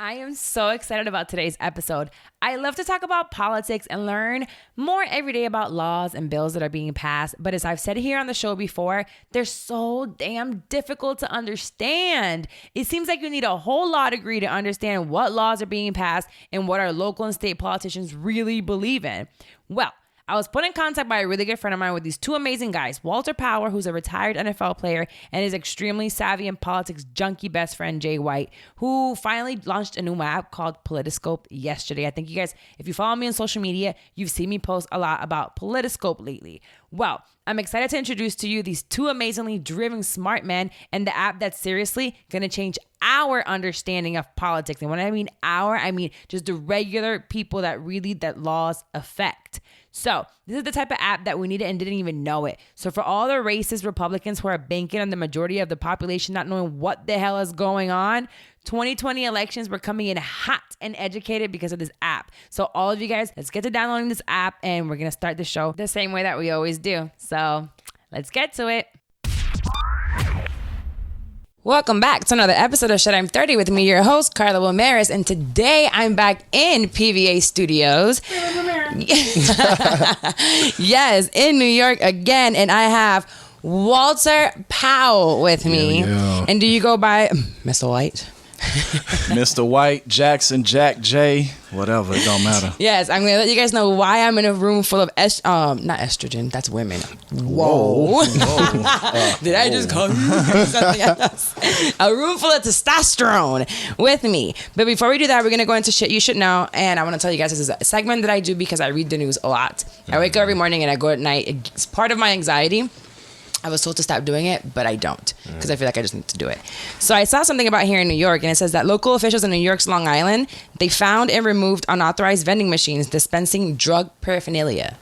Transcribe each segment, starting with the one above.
I am so excited about today's episode. I love to talk about politics and learn more every day about laws and bills that are being passed. But as I've said here on the show before, they're so damn difficult to understand. It seems like you need a whole law degree to understand what laws are being passed and what our local and state politicians really believe in. Well, I was put in contact by a really good friend of mine with these two amazing guys, Walter Powell, who's a retired NFL player, and his extremely savvy and politics junkie best friend, Jay White, who finally launched a new app called Politiscope yesterday. I think you guys, if you follow me on social media, you've seen me post a lot about Politiscope lately. Well, I'm excited to introduce to you these two amazingly driven smart men and the app that's seriously going to change our understanding of politics. And when I mean our, I mean just the regular people that laws affect. So this is the type of app that we needed and didn't even know it. So for all the racist Republicans who are banking on the majority of the population not knowing what the hell is going on, 2020 elections were coming in hot and educated because of this app. So all of you guys, let's get to downloading this app and we're going to start the show the same way that we always do. So let's get to it. Welcome back to another episode of Shut I'm 30 with me, your host, Carla Wilmaris. And today I'm back in PVA Studios. Yes, in New York again. And I have Walter Powell with me. Yeah. And do you go by Mr. White? Mr. White, Jackson, Jack J, whatever, it don't matter. Yes, I'm gonna let you guys know why I'm in a room full of not estrogen, that's women. Whoa. Did I just call you something else? A room full of testosterone with me. But before we do that, we're gonna go into shit you should know. And I want to tell you guys, this is a segment that I do because I read the news a lot. I wake up every morning and I go at night. It's part of my anxiety. I was told to stop doing it, but I don't because I feel like I just need to do it. So I saw something about here in New York, and it says that local officials in New York's Long Island, they found and removed unauthorized vending machines dispensing drug paraphernalia.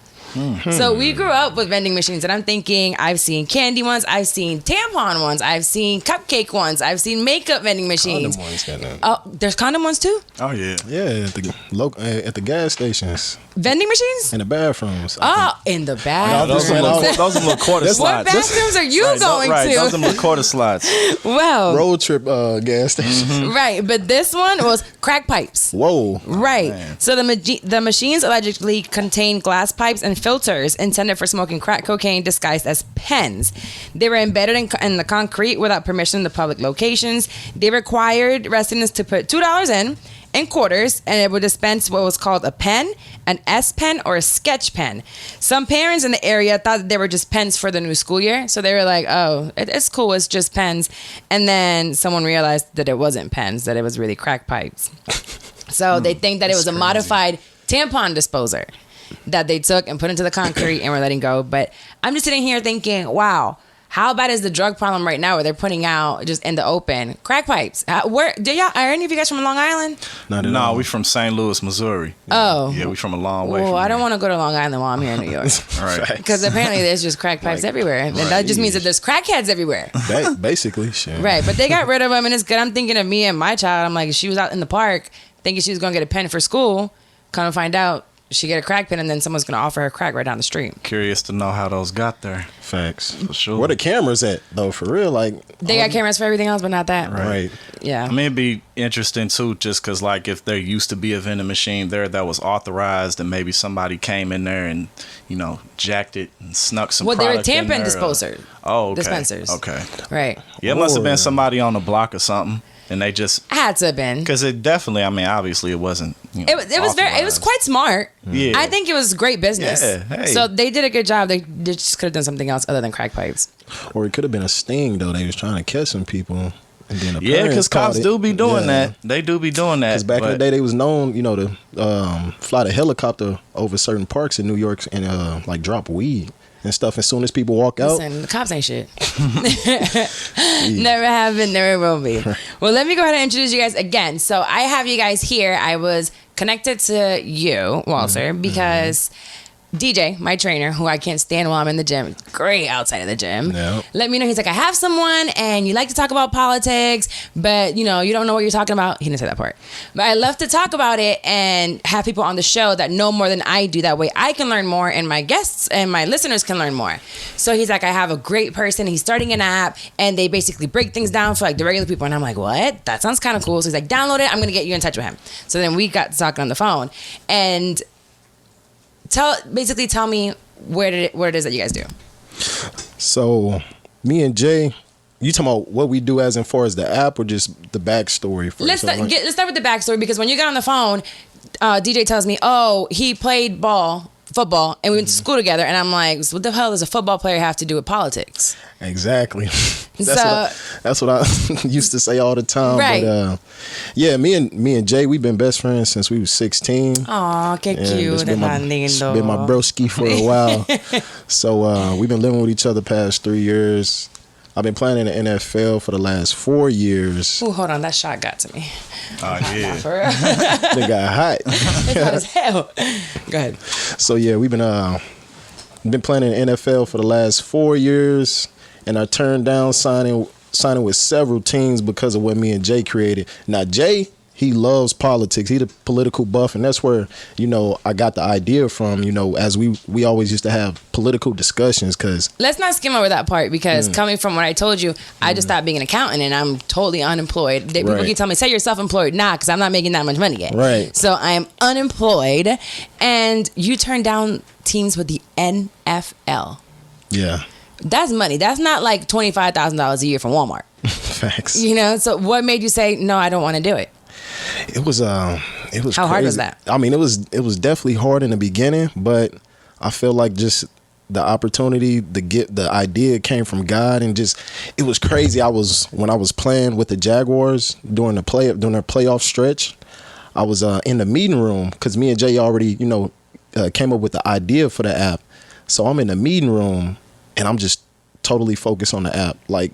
So we grew up with vending machines, and I'm thinking I've seen candy ones, I've seen tampon ones, I've seen cupcake ones, I've seen makeup vending machines. Condom ones got that. Oh, there's condom ones too? Oh, yeah. Yeah, at the gas stations, Vending machines? in the bathrooms. Oh, in the bathroom. Those are little quarter What slides. bathrooms are you going Right, to? those are little quarter slides. Well, Road trip gas station. right, but this one was crack pipes. Whoa. Right. Man. So the machines allegedly contain glass pipes and filters intended for smoking crack cocaine disguised as pens. They were embedded in the concrete without permission in the public locations. They required residents to put $2 in quarters, and it would dispense what was called a pen, an S pen, or a sketch pen. Some parents in the area thought that they were just pens for the new school year, so they were like, oh, it's cool, it's just pens. And then someone realized that it wasn't pens, that it was really crack pipes. So they think that it was a modified tampon disposer that they took and put into the concrete and were letting go. But I'm just sitting here thinking, wow, how bad is the drug problem right now where they're putting out just in the open crack pipes? Are any of you guys from Long Island? No, we from St. Louis, Missouri. Oh. Yeah, we from a long way Well, from I don't here. want to go to Long Island while I'm here in New York. All right. Because apparently there's just crack pipes everywhere. And that just means that there's crackheads everywhere. Basically, shit. Right. But they got rid of them, and it's good. I'm thinking of me and my child. I'm like, she was out in the park thinking she was going to get a pen for school. Come to find out, she get a crack pen, and then someone's going to offer her crack right down the street. Curious to know how those got there. Facts. For sure. Where the cameras at, though, for real? Like, They got cameras for everything else, but not that. right. Yeah. I mean, it'd be interesting, too, just because, like, if there used to be a vending machine there that was authorized and maybe somebody came in there and, jacked it and snuck some Well, they were product in tampon there. disposers. Oh, okay. Dispensers. Okay. Right. Yeah, it must have Oh. been somebody on the block or something. And they just... Had to have been. Because it definitely, I mean, obviously it wasn't, It was quite smart. Yeah. I think it was great business. Yeah, hey. So they did a good job. They just could have done something else other than crack pipes. Or it could have been a sting, though. They was trying to catch some people. And then the Yeah, parents because cops caught it. do be doing Yeah. that. They do be doing that. Because back in the day, they was known, to fly the helicopter over certain parks in New York and like drop weed and stuff. As soon as people walk out, Listen, the cops ain't shit. Never have been, never will be. Well, let me go ahead and introduce you guys again. So I have you guys here. I was connected to you, Walter, because DJ, my trainer, who I can't stand while I'm in the gym, great outside of the gym, let me know. He's like, I have someone and you like to talk about politics, but you don't know what you're talking about. He didn't say that part. But I love to talk about it and have people on the show that know more than I do. That way I can learn more and my guests and my listeners can learn more. So he's like, I have a great person. He's starting an app and they basically break things down for like the regular people. And I'm like, what? That sounds kind of cool. So he's like, download it. I'm going to get you in touch with him. So then we got talking on the phone and tell me what it is that you guys do. So me and Jay, you talking about what we do as in far as the app or just the backstory? Let's start with the backstory, because when you got on the phone, DJ tells me, oh, he played football, and we went to school together, and I'm like, what the hell does a football player have to do with politics? Exactly. That's what I used to say all the time. Right. But yeah, me and Jay, we've been best friends since we was 16. Aw, que cute. It's been my broski for a while. So we've been living with each other past 3 years. I've been playing in the NFL for the last 4 years. Ooh, hold on, that shot got to me. Oh yeah. For real. They got hot. It's hot as hell. Go ahead. So yeah, we've been playing in the NFL for the last 4 years, and I turned down signing with several teams because of what me and Jay created. Now Jay, he loves politics. He's a political buff, and that's where, I got the idea from, as we always used to have political discussions. Cause let's not skim over that part, because coming from what I told you, I just stopped being an accountant and I'm totally unemployed. People keep telling me, say you're self-employed. Nah, because I'm not making that much money yet. Right. So I am unemployed, and you turned down teams with the NFL. Yeah. That's money. That's not like $25,000 a year from Walmart. Facts. So what made you say, no, I don't want to do it? It was How crazy. hard was that? I mean, it was definitely hard in the beginning, but I feel like just the opportunity, the idea came from God, and just it was crazy. When I was playing with the Jaguars during their playoff stretch, I was in the meeting room because me and Jay already came up with the idea for the app. So I'm in the meeting room and I'm just totally focused on the app. Like,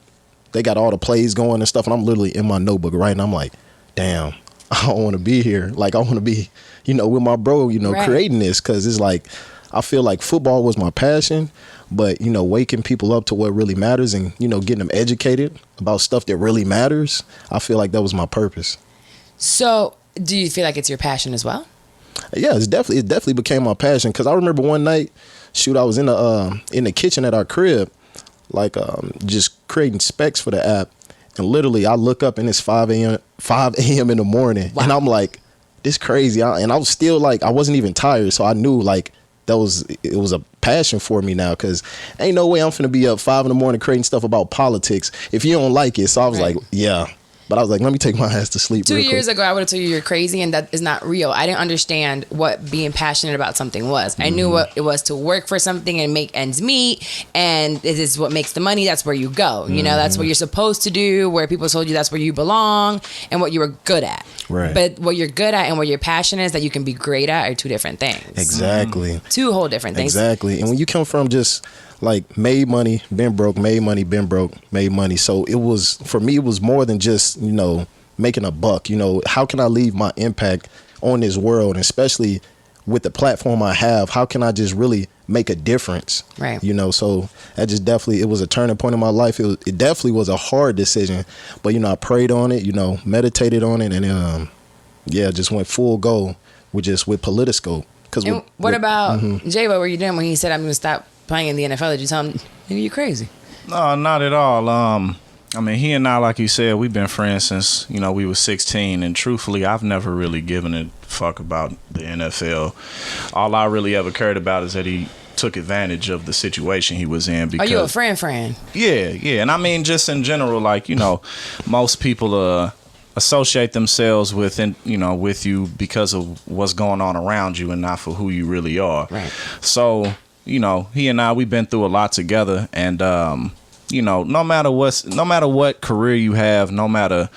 they got all the plays going and stuff, and I'm literally in my notebook right now. I'm like, damn, I don't want to be here. Like, I want to be, with my bro, right, creating this, because it's like, I feel like football was my passion, but, waking people up to what really matters and, getting them educated about stuff that really matters, I feel like that was my purpose. So do you feel like it's your passion as well? Yeah, it definitely became my passion, because I remember one night, I was in the kitchen at our crib, like just creating specs for the app, and literally I look up and it's 5 a.m. in the morning. Wow. And I'm like, this crazy. And I was still like, I wasn't even tired, so I knew like it was a passion for me now, because ain't no way I'm finna be up 5 in the morning creating stuff about politics if you don't like it. So I was like, yeah. But I was like, let me take my ass to sleep. 2 years ago, I would have told you you're crazy, and that is not real. I didn't understand what being passionate about something was. I knew what it was to work for something and make ends meet, and this is what makes the money. That's where you go. That's what you're supposed to do, where people told you that's where you belong and what you were good at. Right. But what you're good at and what your passion is that you can be great at are two different things. Exactly. Two whole different things. Exactly. And when you come from just like made money, been broke, made money, been broke, made money. So for me, it was more than just, making a buck. How can I leave my impact on this world, and especially with the platform I have, how can I just really make a difference? Right. So that just definitely, it was a turning point in my life. It definitely was a hard decision, but, I prayed on it, meditated on it, and, just went full go with Politiscope. What about Jay? What were you doing when he said, I'm going to stop playing in the NFL? Did you tell him, nigga, you crazy? No, not at all. I mean, he and I, like you said, we've been friends since, we were 16. And truthfully, I've never really given a fuck about the NFL. All I really ever cared about is that he took advantage of the situation he was in. Because, are you a friend? Yeah. And I mean, just in general, like, most people associate themselves with you because of what's going on around you and not for who you really are. Right. So, he and I, we've been through a lot together, and no matter what career you have, no matter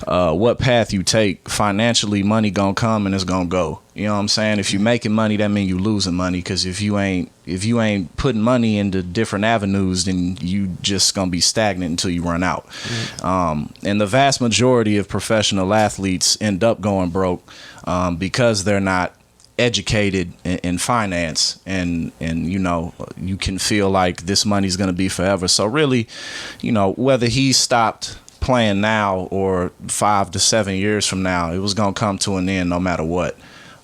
what path you take, financially, money gonna come and it's gonna go. You know what I'm saying? If you're making money, that means you losing money, because if you ain't putting money into different avenues, then you just gonna be stagnant until you run out. And the vast majority of professional athletes end up going broke because they're not educated in finance, and you know, you can feel like this money's going to be forever. So really, you know, whether he stopped playing now or 5 to 7 years from now, it was going to come to an end no matter what.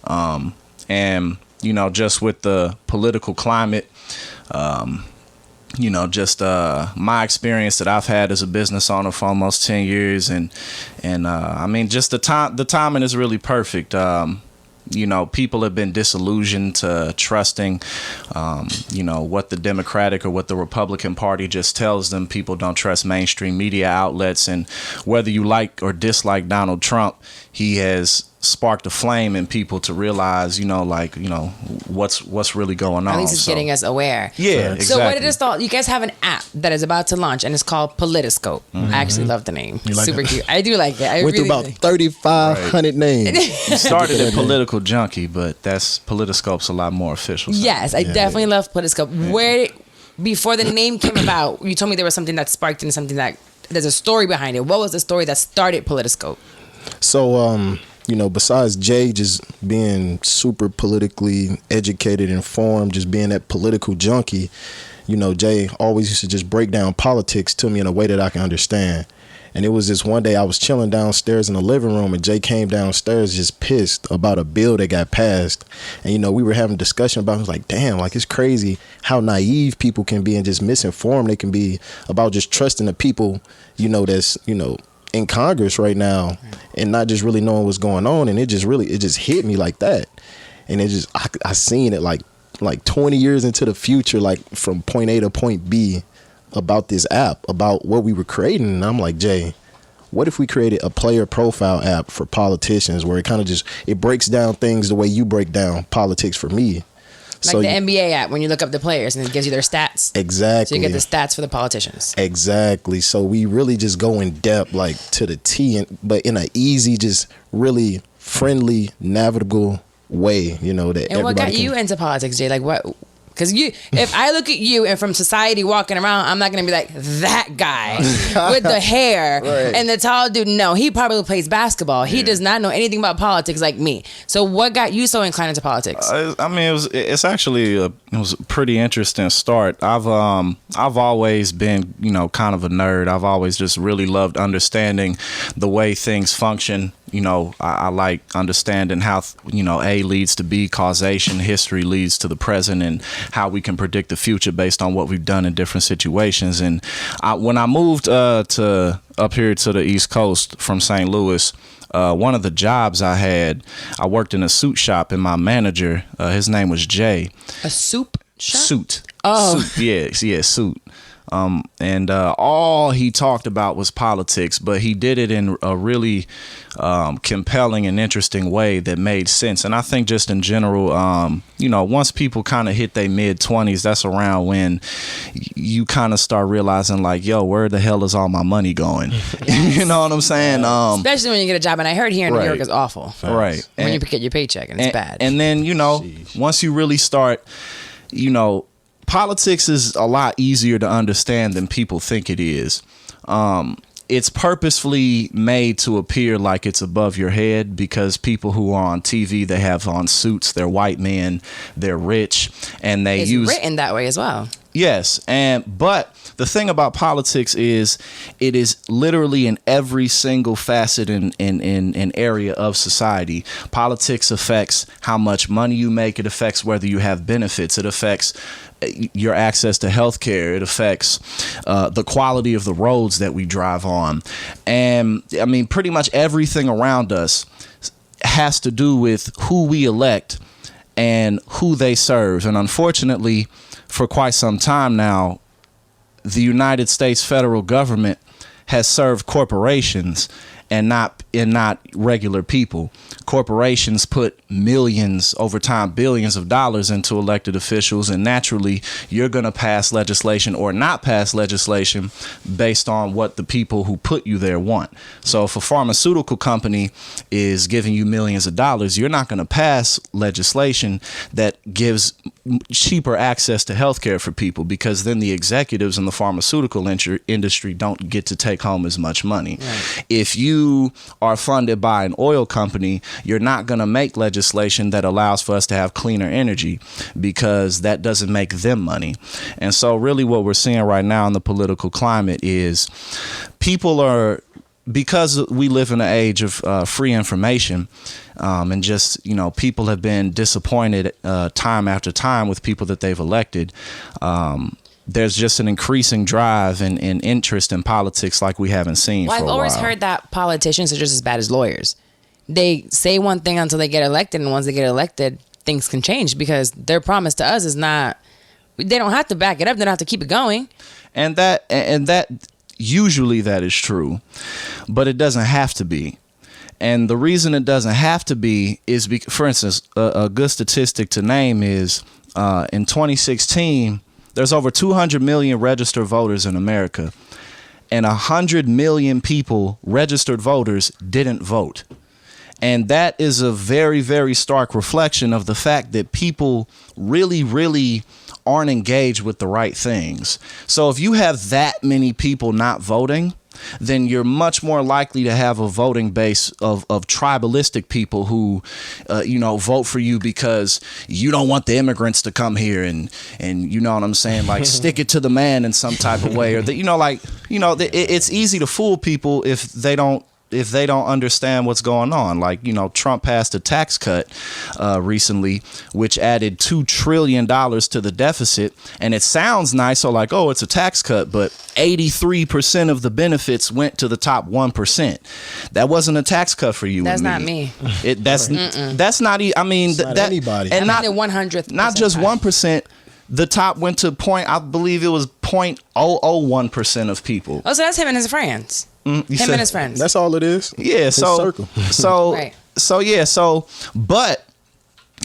And you know, just with the political climate, you know, just my experience that I've had as a business owner for almost 10 years, and I mean, just the timing is really perfect. You know, people have been disillusioned to trusting, you know, what the Democratic or what the Republican Party just tells them. People don't trust mainstream media outlets. And whether you like or dislike Donald Trump, he has sparked a flame in people to realize, you know, like, you know, what's really going on. At least it's getting us aware. Yeah, exactly. So what did it start? You guys have an app that is about to launch, and it's called Politiscope. I actually love the name. You like Super it? cute. I do like it. I Went really through about 3,500 names. It started at Political Junkie, but Politiscope's a lot more official. Yes, I definitely love Politiscope. Where, before the name came about, you told me there was something that sparked and something that there's a story behind it. What was the story that started Politiscope? So, you know, besides Jay just being super politically educated, informed, just being that political junkie, you know, Jay always used to just break down politics to me in a way that I can understand. And it was this one day I was chilling downstairs in the living room, and Jay came downstairs just pissed about a bill that got passed. And, you know, we were having a discussion about it. I was like, damn, like, it's crazy how naive people can be and just misinformed they can be about just trusting the people, you know, that's, you know, in Congress right now, and not just really knowing what's going on. And it just hit me like that. And it just, I seen it like 20 years into the future, like from point A to point B, about this app, about what we were creating. And I'm like, Jay, what if we created a player profile app for politicians where it kind of just, it breaks down things the way you break down politics for me? Like the NBA app, when you look up the players and it gives you their stats. Exactly. So you get the stats for the politicians. Exactly. So we really just go in depth, like to the T, but in an easy, just really friendly, navigable way, you know, that And what got you into politics, Jay? Like what? Because if I look at you and from society walking around, I'm not going to be like, that guy with the hair and the tall dude. No, he probably plays basketball. He does not know anything about politics like me. So what got you so inclined into politics? I mean, it's actually it was a pretty interesting start. I've always been, you know, kind of a nerd. I've always just really loved understanding the way things function. You know, I like understanding how, you know, A leads to B, causation, history leads to the present, and how we can predict the future based on what we've done in different situations. And when I moved to up here to the East Coast from St. Louis, one of the jobs I had, I worked in a suit shop, and my manager, his name was Jay. A soup shop? Suit. Oh. Suit. Yeah, suit. And all he talked about was politics, but he did it in a really compelling and interesting way that made sense. And I think just in general, you know, once people kind of hit their mid-20s, that's around when you kind of start realizing, like, yo, where the hell is all my money going? You know what I'm saying? Especially when you get a job. And I heard here in New York is awful. Right. When you get your paycheck and it's bad. And then, you know, once you really start, you know, politics is a lot easier to understand than people think it is. It's purposefully made to appear like it's above your head, because people who are on TV, they have on suits, they're white men, they're rich, and they it's written that way as well. Yes, but the thing about politics is it is literally in every single facet in area of society. Politics affects how much money you make. It affects whether you have benefits. It affects your access to healthcare. It affects the quality of the roads that we drive on. And I mean, pretty much everything around us has to do with who we elect and who they serve. And unfortunately, for quite some time now, the United States federal government has served corporations and not regular people. Corporations put millions, over time billions of dollars into elected officials, and naturally you're going to pass legislation or not pass legislation based on what the people who put you there want. So if a pharmaceutical company is giving you millions of dollars, you're not going to pass legislation that gives cheaper access to healthcare for people, because then the executives in the pharmaceutical industry don't get to take home as much money. Right. If you are funded by an oil company, you're not going to make legislation that allows for us to have cleaner energy, because that doesn't make them money. And so really what we're seeing right now in the political climate is people are, because we live in an age of free information, and just, people have been disappointed time after time with people that they've elected. There's just an increasing drive and interest in politics like we haven't seen for a while. I've always heard that politicians are just as bad as lawyers. They say one thing until they get elected, and once they get elected, things can change, because their promise to us is not, they don't have to back it up. They don't have to keep it going. And that usually that is true, but it doesn't have to be. And the reason it doesn't have to be is, for instance, a good statistic to name is in 2016, there's over 200 million registered voters in America, and 100 million people, registered voters, didn't vote. And that is a very, very stark reflection of the fact that people really, really aren't engaged with the right things. So if you have that many people not voting, then you're much more likely to have a voting base of tribalistic people who, vote for you because you don't want the immigrants to come here and you know what I'm saying, like stick it to the man in some type of way, or that, it's easy to fool people if they don't understand what's going on. Like, Trump passed a tax cut recently, which added $2 trillion to the deficit. And it sounds nice. So like, oh, it's a tax cut, but 83% of the benefits went to the top 1%. That wasn't a tax cut for you. That's not me. That's not, not anybody. And not the 100th. Not just 1%. The top went to I believe it was 0.001% of people. Oh, so that's him and his friends. Him and his friends. That's all it is. Yeah. Circle. Right. But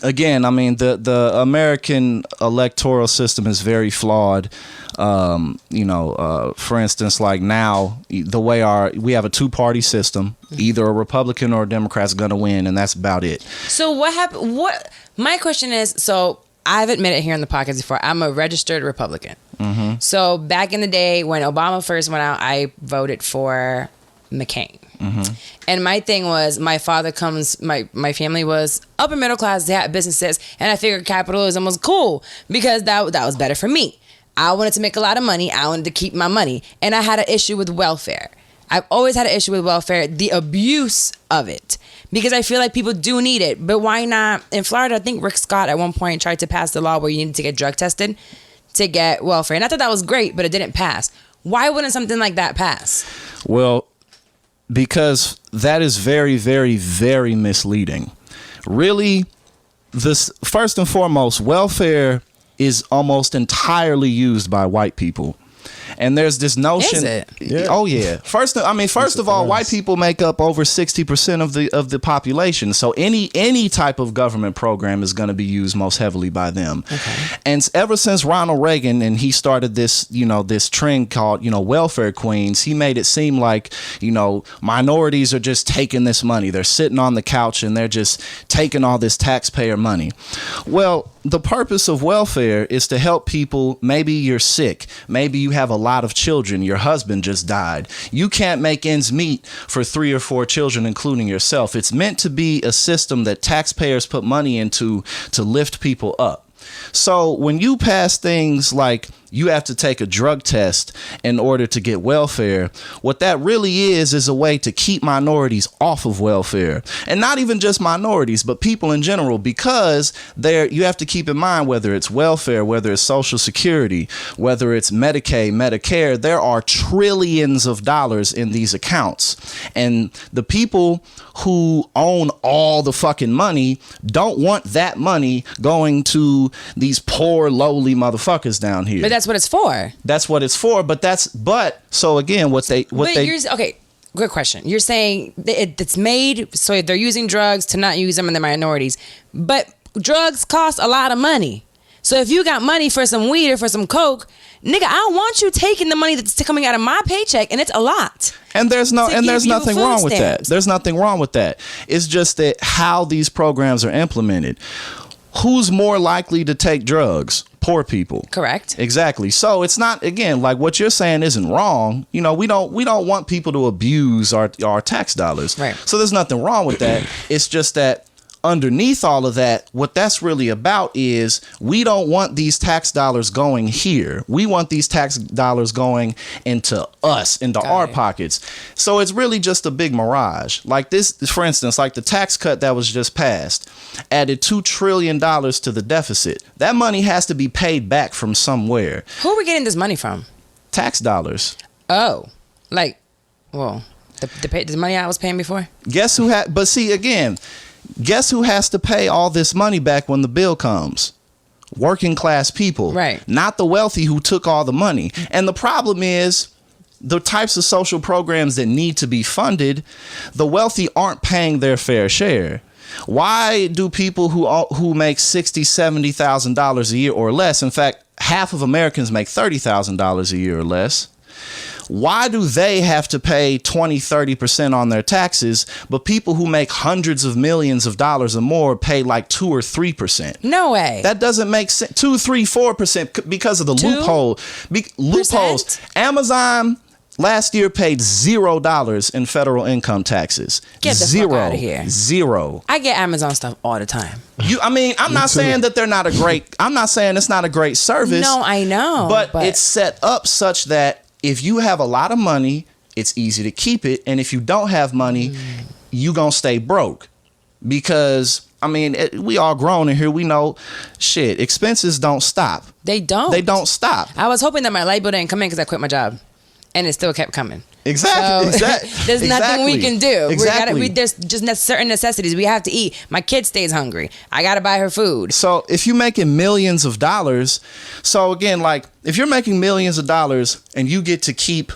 again, the American electoral system is very flawed. For instance, like now, the way we have a two-party system, either a Republican or a Democrat's going to win, and that's about it. So what happened? My question is, so I've admitted here in the podcast before, I'm a registered Republican. Mm-hmm. So back in the day when Obama first went out, I voted for McCain. Mm-hmm. And my thing was, my family was upper middle class, they had businesses, and I figured capitalism was cool because that was better for me. I wanted to make a lot of money. I wanted to keep my money. And I had an issue with welfare. I've always had an issue with welfare, the abuse of it, because I feel like people do need it. But why not? In Florida, I think Rick Scott at one point tried to pass the law where you needed to get drug tested to get welfare. And I thought that was great, but it didn't pass. Why wouldn't something like that pass? Well, because that is very, very, very misleading. Really, first and foremost, welfare is almost entirely used by white people. And there's this notion. Is it? Yeah. Oh yeah. First of all, white people make up over 60% of the population. So any type of government program is going to be used most heavily by them. Okay. And ever since Ronald Reagan and he started this trend called welfare queens, he made it seem like minorities are just taking this money. They're sitting on the couch and they're just taking all this taxpayer money. Well, the purpose of welfare is to help people. Maybe you're sick. Maybe you have a lot of children. Your husband just died. You can't make ends meet for 3 or 4 children, including yourself. It's meant to be a system that taxpayers put money into to lift people up. So when you pass things like you have to take a drug test in order to get welfare, what that really is a way to keep minorities off of welfare. And not even just minorities, but people in general, because you have to keep in mind, whether it's welfare, whether it's Social Security, whether it's Medicaid, Medicare, there are trillions of dollars in these accounts. And the people who own all the fucking money don't want that money going to these poor, lowly motherfuckers down here. But that's what it's for. That's what it's for. So again, okay, good question. You're saying it's made so they're using drugs to not use them in the minorities, but drugs cost a lot of money. So if you got money for some weed or for some coke, nigga, I don't want you taking the money that's coming out of my paycheck, and it's a lot. And there's nothing wrong with that. There's nothing wrong with that. It's just that how these programs are implemented. who's more likely to take drugs? Poor people. Correct. Exactly. So it's not, again, like what you're saying isn't wrong. You know, we don't want people to abuse our tax dollars. Right. So there's nothing wrong with that. It's just that underneath all of that, what that's really about is we don't want these tax dollars going here. We want these tax dollars going into us, into our pockets. So it's really just a big mirage. Like this, for instance, like the tax cut that was just passed added $2 trillion to the deficit. That money has to be paid back from somewhere. Who are we getting this money from? Tax dollars. Oh, like, well, the money I was paying before? Guess who had, but see, again, guess who has to pay all this money back when the bill comes? Working class people. Right. Not the wealthy who took all the money. And the problem is the types of social programs that need to be funded, the wealthy aren't paying their fair share. Why do people who make $60,000, $70,000 a year or less, in fact, half of Americans make $30,000 a year or less, why do they have to pay 20-30% on their taxes, but people who make hundreds of millions of dollars or more pay like 2 or 3%? No way. That doesn't make sense. 2, 3, 4% because of the loopholes. Amazon last year paid $0 in federal income taxes. Get the fuck out of here. Zero. I get Amazon stuff all the time. I'm not saying that they're not a great. I'm not saying it's not a great service. No, I know. But it's set up such that if you have a lot of money, it's easy to keep it. And if you don't have money, you gonna stay broke. Because, we all grown in here. We know, shit, expenses don't stop. They don't. They don't stop. I was hoping that my light bill didn't come in because I quit my job. And it still kept coming. Exactly. So, there's nothing we can do. Exactly. There's just certain necessities we have to eat. My kid stays hungry. I got to buy her food. So if you're making millions of dollars, so again, like if you're making millions of dollars and you get to keep,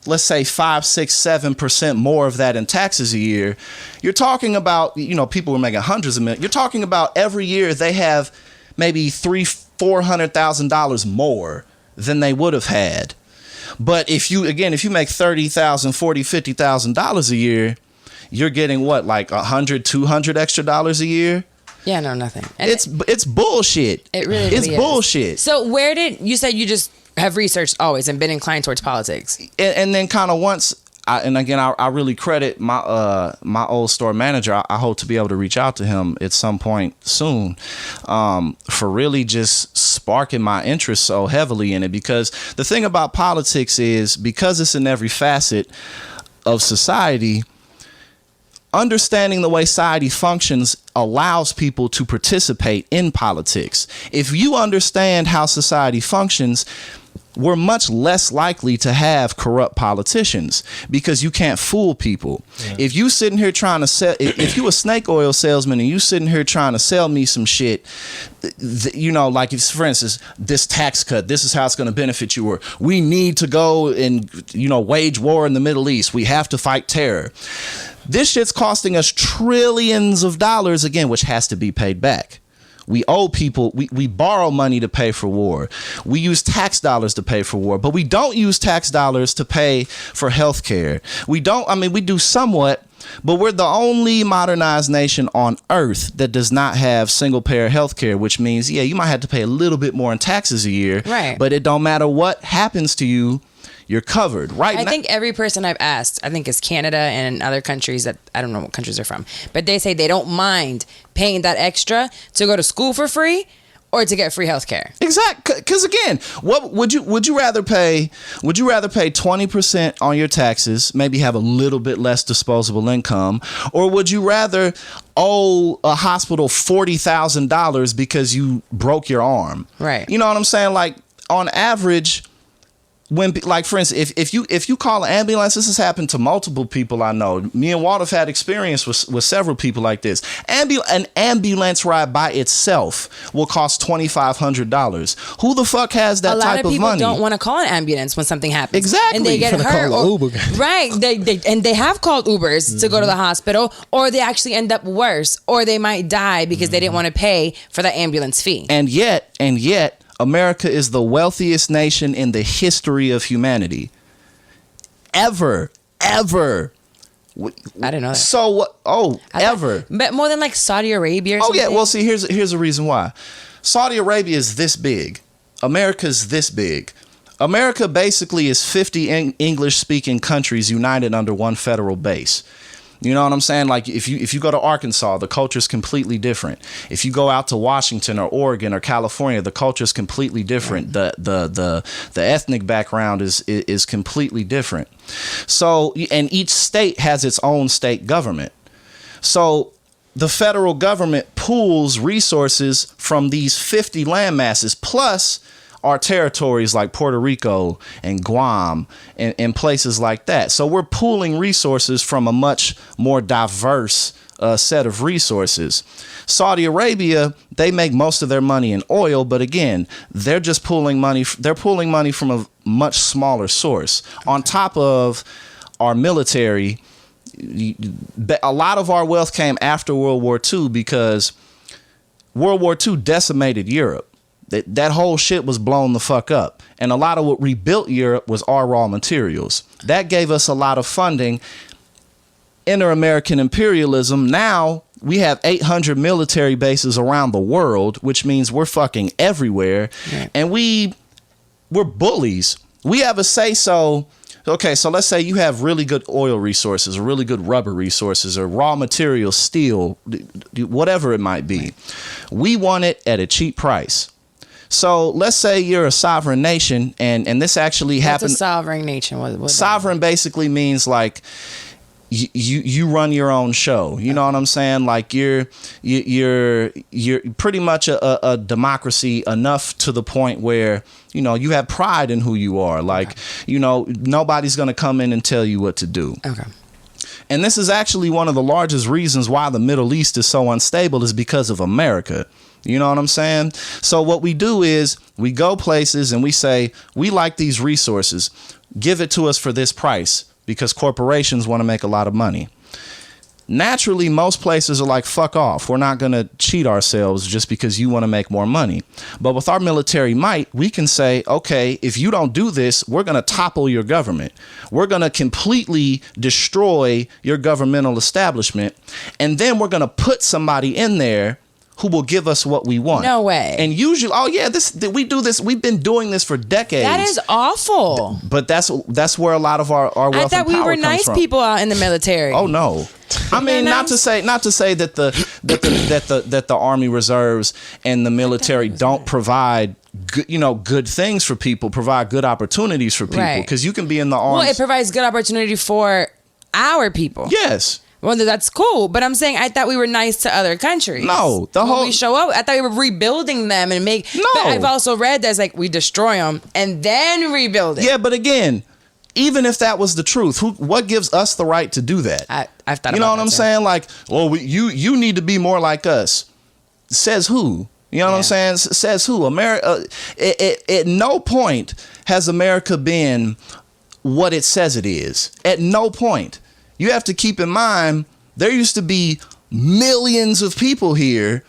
let's say 5, 6, 7% more of that in taxes a year, you're talking about, people were making hundreds of millions. You're talking about every year they have maybe $300,000-$400,000 more than they would have had. But if you make $30,000, $40,000, $50,000 a year, you're getting what, like $100, $200 extra dollars a year? Yeah, no, nothing. And it's bullshit. It really is. Bullshit. So you said you just have researched always and been inclined towards politics. And then kind of once, I really credit my old store manager. I hope to be able to reach out to him at some point soon for really just sparking my interest so heavily in it. Because the thing about politics is, because it's in every facet of society, understanding the way society functions allows people to participate in politics. If you understand how society functions, we're much less likely to have corrupt politicians because you can't fool people. Yeah. If you sitting here trying to sell, if you a snake oil salesman and you sitting here trying to sell me some shit, like if, for instance, this tax cut, this is how it's going to benefit you, or we need to go and, wage war in the Middle East. We have to fight terror. This shit's costing us trillions of dollars again, which has to be paid back. We owe people, we borrow money to pay for war. We use tax dollars to pay for war, but we don't use tax dollars to pay for health care. We do somewhat, but we're the only modernized nation on earth that does not have single payer health care, which means, you might have to pay a little bit more in taxes a year, right? But it don't matter what happens to you. You're covered, right? I think every person I've asked, I think it's Canada and other countries that I don't know what countries they're from, but they say they don't mind paying that extra to go to school for free or to get free health care. Exactly. Because again, what would you rather pay? Would you rather pay 20% on your taxes, maybe have a little bit less disposable income, or would you rather owe a hospital $40,000 because you broke your arm? Right. You know what I'm saying? Like on average, when, like, for instance, if you call an ambulance, this has happened to multiple people I know. Me and Walt have had experience with several people like this. An ambulance ride by itself will cost $2,500. Who the fuck has that type of money? A lot of people don't want to call an ambulance when something happens. Exactly. And they get hurt. Right. They have called Ubers to go to the hospital, or they actually end up worse, or they might die because they didn't want to pay for the ambulance fee. And yet, America is the wealthiest nation in the history of humanity. Ever. I didn't know that. So what? Oh, ever. But more than like Saudi Arabia or Oh, something? yeah. Well, see, here's a reason why. Saudi Arabia is this big. America's this big. America basically is 50 English-speaking countries united under one federal base. You know what I'm saying? Like if you go to Arkansas, the culture is completely different. If you go out to Washington or Oregon or California, the culture is completely different. The ethnic background is completely different. So, and each state has its own state government. So the federal government pools resources from these 50 land masses plus our territories like Puerto Rico and Guam and places like that. So we're pooling resources from a much more diverse set of resources. Saudi Arabia, they make most of their money in oil, but again, they're just pooling money. They're pooling money from a much smaller source. On top of our military, a lot of our wealth came after World War II because World War II decimated Europe. That whole shit was blown the fuck up. And a lot of what rebuilt Europe was our raw materials. That gave us a lot of funding. Inter-American imperialism. Now we have 800 military bases around the world, which means we're fucking everywhere. Right. And we're bullies. We have a say-so. Okay, so let's say you have really good oil resources or really good rubber resources or raw materials, steel, whatever it might be. We want it at a cheap price. So let's say you're a sovereign nation, and this actually happened. What's a sovereign nation? What sovereign basically means like you run your own show. You know what I'm saying? Like you're pretty much a democracy enough to the point where you have pride in who you are. Like nobody's gonna come in and tell you what to do. Okay. And this is actually one of the largest reasons why the Middle East is so unstable is because of America. You know what I'm saying? So what we do is we go places and we say, we like these resources. Give it to us for this price because corporations want to make a lot of money. Naturally, most places are like, fuck off. We're not going to cheat ourselves just because you want to make more money. But with our military might, we can say, okay, if you don't do this, we're going to topple your government. We're going to completely destroy your governmental establishment. And then we're going to put somebody in there who will give us what we want. No way. And usually, we do this. We've been doing this for decades. That is awful. But that's where a lot of our wealth I thought and power we were comes nice from. People out in the military. Oh no. I mean, not to say that the Army Reserves and the military don't provide good things for people, provide good opportunities for people, because you can be in the arms. Well, it provides good opportunity for our people. Yes. Well, that's cool, but I'm saying I thought we were nice to other countries. No, when we show up, I thought we were rebuilding them and make. No, but I've also read there's like we destroy them and then rebuild it. Yeah, but again, even if that was the truth, what gives us the right to do that? I've thought. You know what I'm saying? Like, well, you need to be more like us. Says who? You know what I'm saying? Says who? America. At no point has America been what it says it is. At no point. You have to keep in mind, there used to be millions of people here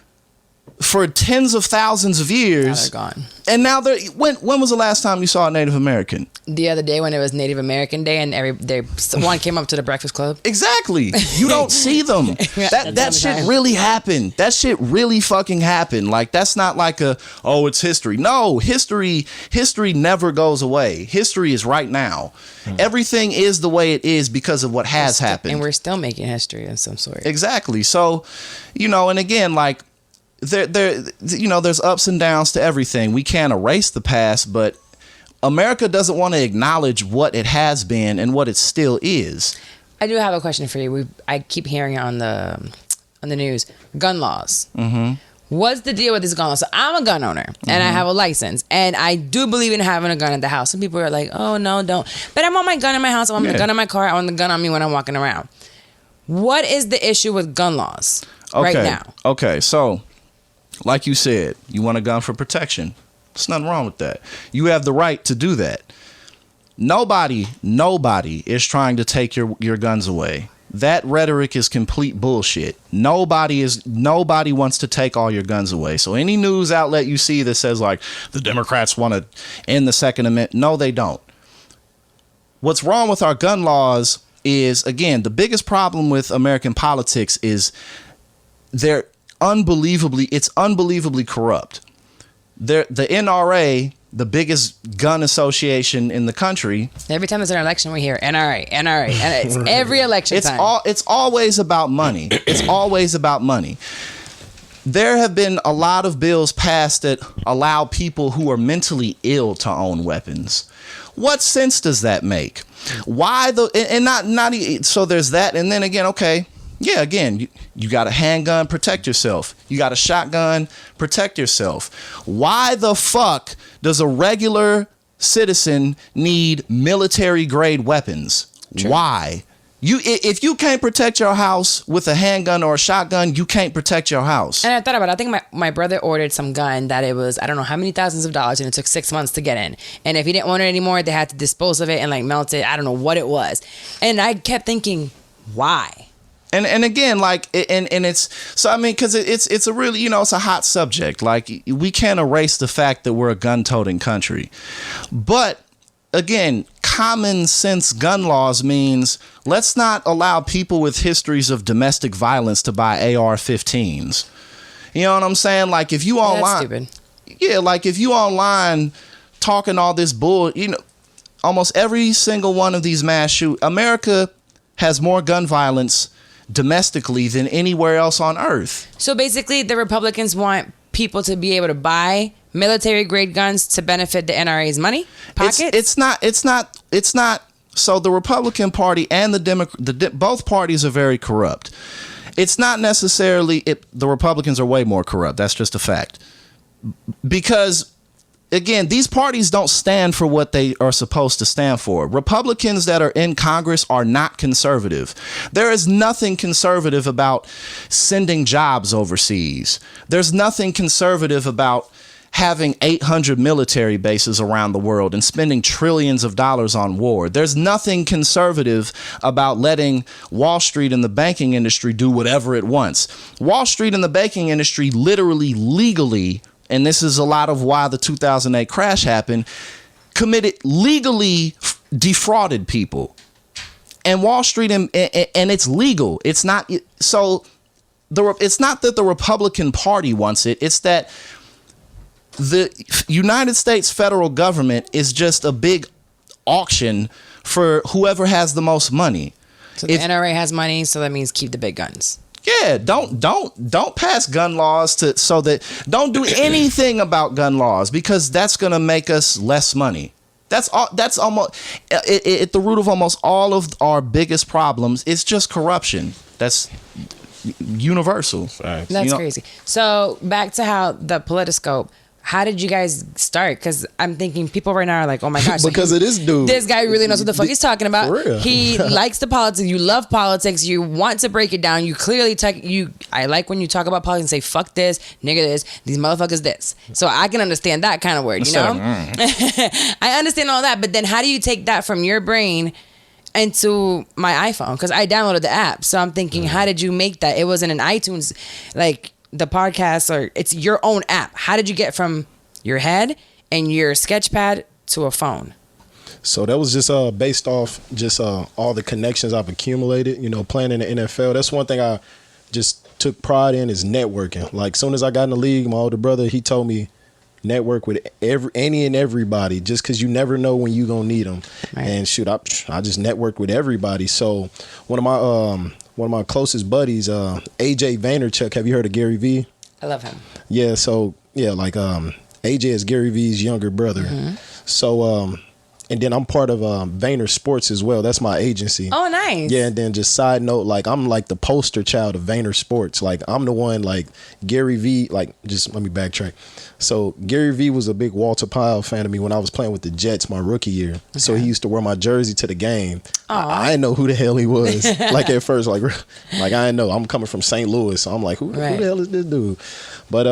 for tens of thousands of years. Now they're gone. And now when was the last time you saw a Native American? The other day when it was Native American Day and one came up to the Breakfast Club. Exactly. You don't see them. That shit really happened. That shit really fucking happened. Like that's not like it's history. No, history never goes away. History is right now. Everything is the way it is because of what has happened. And we're still making history of some sort. Exactly. So, and again, like there's ups and downs to everything. We can't erase the past, but America doesn't want to acknowledge what it has been and what it still is. I do have a question for you. I keep hearing it on the news. Gun laws. Mm-hmm. What's the deal with this gun law? So I'm a gun owner and I have a license and I do believe in having a gun at the house. Some people are like, oh no, don't. But I want my gun in my house. I want my gun in my car. I want the gun on me when I'm walking around. What is the issue with gun laws right now? Okay, so like you said, you want a gun for protection. There's nothing wrong with that. You have the right to do that. Nobody is trying to take your guns away. That rhetoric is complete bullshit. Nobody wants to take all your guns away. So any news outlet you see that says like the Democrats want to end the Second Amendment, no, they don't. What's wrong with our gun laws is, again, the biggest problem with American politics is it's unbelievably corrupt. The NRA, the biggest gun association in the country. Every time there's an election, we hear NRA, and it's every election time. It's always about money. It's always about money. There have been a lot of bills passed that allow people who are mentally ill to own weapons. What sense does that make? Why so there's that, and then again, okay, yeah, again, you got a handgun, protect yourself. You got a shotgun, protect yourself. Why the fuck does a regular citizen need military grade weapons? True. Why? If you can't protect your house with a handgun or a shotgun, you can't protect your house. And I thought about it. I think my brother ordered some gun that it was, I don't know how many thousands of dollars, and it took 6 months to get in. And if he didn't want it anymore, they had to dispose of it and like melt it. I don't know what it was. And I kept thinking, why? And again, like, and it's, so I mean, because it's a really, it's a hot subject. Like, we can't erase the fact that we're a gun-toting country. But again, common sense gun laws means let's not allow people with histories of domestic violence to buy AR-15s. You know what I'm saying? Like, if you online, that's stupid. Yeah, like if you online talking all this bull, almost every single one of these mass shoot, America has more gun violence domestically than anywhere else on earth. So basically, the Republicans want people to be able to buy military grade guns to benefit the NRA's money pockets. It's not. So the Republican Party and the both parties are very corrupt. It's not necessarily the Republicans are way more corrupt. That's just a fact. Because again, these parties don't stand for what they are supposed to stand for. Republicans that are in Congress are not conservative. There is nothing conservative about sending jobs overseas. There's nothing conservative about having 800 military bases around the world and spending trillions of dollars on war. There's nothing conservative about letting Wall Street and the banking industry do whatever it wants. Wall Street and the banking industry literally, legally, and this is a lot of why the 2008 crash happened, legally defrauded people. And Wall Street, and it's legal. It's not, so it's not that the Republican Party wants it. It's that the United States federal government is just a big auction for whoever has the most money. So the NRA has money, so that means keep the big guns. Yeah, don't pass gun laws don't do anything about gun laws, because that's going to make us less money. That's almost at the root of almost all of our biggest problems. It's just corruption. That's universal. Right. That's crazy. So back to how the Politiscope. How did you guys start? Because I'm thinking people right now are like, oh my gosh. Because of this dude. This guy really knows what the fuck he's talking about. For real. He likes the politics. You love politics. You want to break it down. You clearly I like when you talk about politics and say, fuck this, nigga this, these motherfuckers this. So I can understand that kind of word, you know? I understand all that. But then how do you take that from your brain into my iPhone? Because I downloaded the app. So I'm thinking, how did you make that? It wasn't an iTunes, like the podcast, or it's your own app. How did you get from your head and your sketchpad to a phone? So that was just based off just all the connections I've accumulated, playing in the NFL. That's one thing I just took pride in, is networking. Like, soon as I got in the league, my older brother, he told me network with any and everybody, just because you never know when you gonna need them. Right. And shoot, I just networked with everybody. So one of my closest buddies, AJ Vaynerchuk. Have you heard of Gary V? I love him. Yeah. So yeah, like AJ is Gary V's younger brother. Mm-hmm. So and then I'm part of Vayner Sports as well. That's my agency. Oh, nice. Yeah, and then just side note, like, I'm like the poster child of Vayner Sports. Like, I'm the one, like, Gary V, like, just let me backtrack. So Gary V was a big Walter Powell fan of me when I was playing with the Jets my rookie year. Okay. So he used to wear my jersey to the game. I didn't know who the hell he was. Like, at first, like I didn't know. I'm coming from St. Louis, so I'm like, who the hell is this dude? But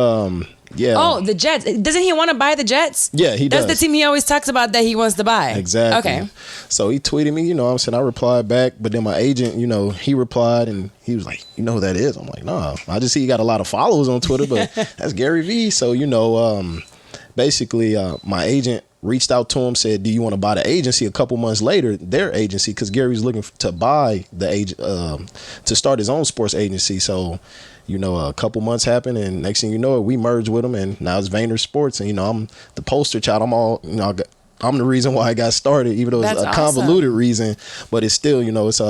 yeah. Oh, the Jets. Doesn't he want to buy the Jets? Yeah, he does. That's the team he always talks about that he wants to buy. Exactly. Okay. So he tweeted me, what I'm saying, I replied back, but then my agent, he replied and he was like, you know who that is? I'm like, nah. I just see he got a lot of followers on Twitter, but that's Gary V. So, basically my agent reached out to him, said, do you want to buy the agency? A couple months later, their agency, because Gary was looking to buy the to start his own sports agency. So, you know, a couple months happened, and next thing you know, we merged with him, and now it's Vayner Sports. And, you know, I'm the poster child. I'm the reason why I got started, even though it's a convoluted reason, but it's still, you know, it's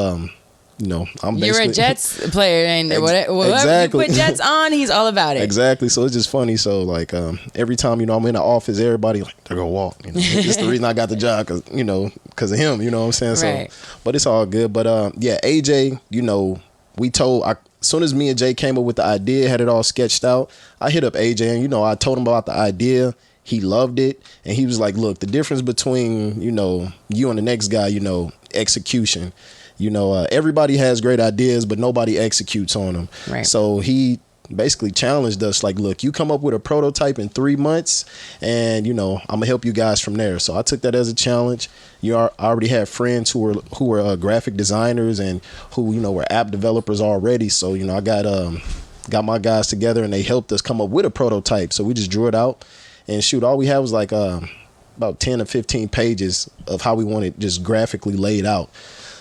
you know, I'm basically... You're a Jets player, and whatever exactly. you put Jets on, he's all about it. Exactly. So it's just funny. So, like, every time, you know, I'm in the office, everybody, like, they're going to walk. You know? It's the reason I got the job, because of him, you know what I'm saying? Right. So, but it's all good. But, yeah, AJ, you know, as soon as me and Jay came up with the idea, had it all sketched out, I hit up AJ, and, you know, I told him about the idea. He loved it, and he was like, look, the difference between, you know, you and the next guy, you know, execution. You know, everybody has great ideas, but nobody executes on them. Right. So he basically challenged us, like, look, you come up with a prototype in 3 months, and, you know, I'm gonna help you guys from there. So I took that as a challenge. I already had friends who were graphic designers and who, you know, were app developers already. So, you know, I got my guys together, and they helped us come up with a prototype. So we just drew it out, and shoot, all we had was like about 10 or 15 pages of how we wanted just graphically laid out.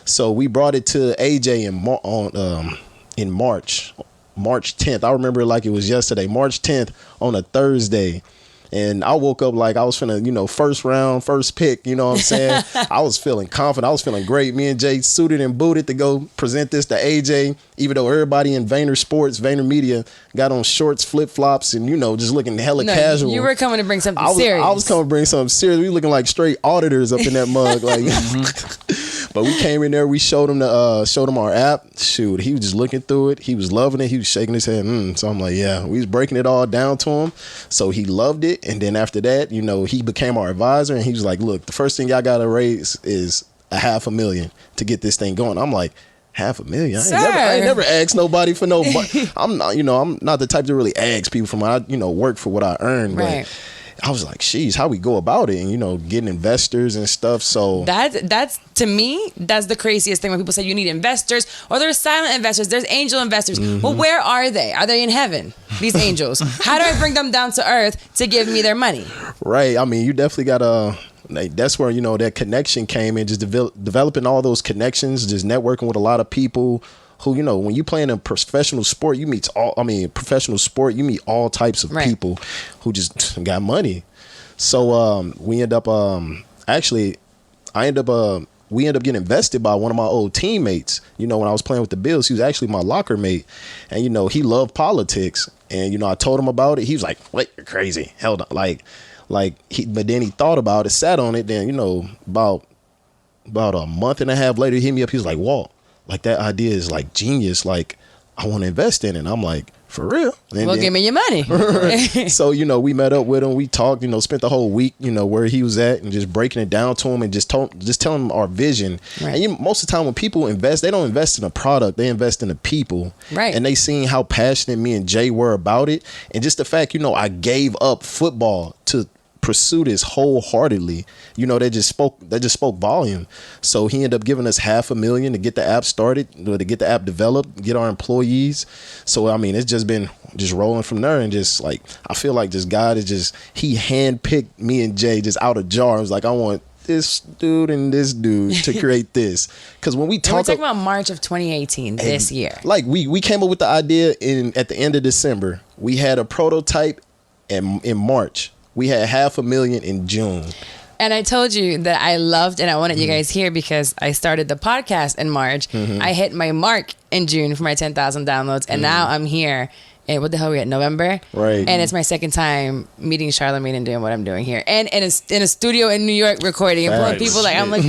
So we brought it to AJ in March 10th. I remember it like it was yesterday, March 10th on a Thursday. And I woke up like I was finna, you know, first round, first pick, you know what I'm saying? I was feeling confident. I was feeling great. Me and Jay suited and booted to go present this to AJ, even though everybody in Vayner Sports, Vayner Media got on shorts, flip-flops, and, you know, just looking hella casual. You were coming to bring something serious. I was coming to bring something serious. We looking like straight auditors up in that mug. Like, but we came in there, we showed him our app. Shoot, he was just looking through it. He was loving it. He was shaking his head. So I'm like, yeah, we was breaking it all down to him. So he loved it. And then after that, you know, he became our advisor, and he was like, look, the first thing y'all got to raise is $500,000 to get this thing going. I'm like, $500,000? I ain't never asked nobody for no money. I'm not the type to really ask people for money. I, work for what I earn. Right. But I was like, sheesh, how we go about it, and, you know, getting investors and stuff. So that's to me, that's the craziest thing when people say you need investors, or there's silent investors, there's angel investors. Well, where are they? Are they in heaven, these angels? How do I bring them down to earth to give me their money? Right. I mean, you definitely got that's where, you know, that connection came in, just developing all those connections, just networking with a lot of people who, you know, when you play in a professional sport, you meet you meet all types of people who just got money. So we end up we ended up getting invested by one of my old teammates. You know, when I was playing with the Bills, he was actually my locker mate, and, you know, he loved politics. And, you know, I told him about it. He was like, "Wait, you're crazy. Hell no." But then he thought about it, sat on it. Then, you know, about a month and a half later, he hit me up. He was like, "Walt, like, that idea is like genius. Like, I want to invest in it." And I'm like, "For real?" Well, give me your money. So, you know, we met up with him. We talked, you know, spent the whole week, you know, where he was at, and just breaking it down to him, and just telling him our vision. Right. And most of the time when people invest, they don't invest in a product, they invest in the people. Right. And they seen how passionate me and Jay were about it. And just the fact, you know, I gave up football to pursue this wholeheartedly, you know, that just spoke volume. So he ended up giving us $500,000 to get the app started, to get the app developed, get our employees. So, I mean, it's just been just rolling from there. And just like, I feel like just God is just, he handpicked me and Jay just out of jar. It was like, I want this dude and this dude to create this. Because when we talk, we're talking about March of 2018, this year. Like, we came up with the idea at the end of December. We had a prototype in March. We had $500,000 in June. And I told you that I loved, and I wanted you guys here because I started the podcast in March. I hit my mark in June for my 10,000 downloads, and now I'm here. And what the hell are we at, November? Right. And it's my second time meeting Charlamagne and doing what I'm doing here. And in a studio in New York recording and pulling people like, I'm like,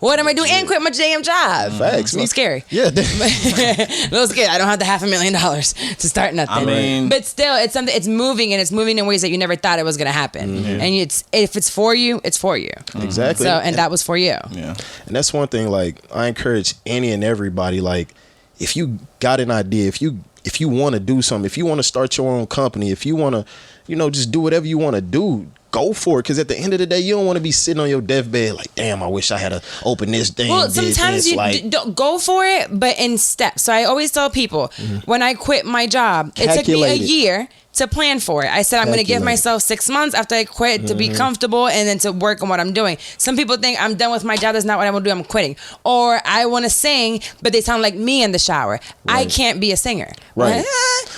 what am I doing? And quit my damn job. Facts. It's scary. Yeah. A little scared. I don't have the $500,000 to start nothing. I mean, but still, it's something, it's moving, and it's moving in ways that you never thought it was going to happen. And if it's for you, it's for you. Exactly. So, and that was for you. Yeah. And that's one thing, like, I encourage any and everybody, like, if you got an idea, if you want to do something, if you want to start your own company, if you want to, you know, just do whatever you want to do, go for it. Because at the end of the day, you don't want to be sitting on your deathbed like, damn, I wish I had to open this thing. Well, sometimes you don't go for it, but in steps. So I always tell people, when I quit my job, it took me a year to plan for it. I said I'm going to give myself 6 months after I quit to be comfortable and then to work on what I'm doing. Some people think I'm done with my job. That's not what I want to do. I'm quitting. Or I want to sing, but they sound like me in the shower. I can't be a singer. Right.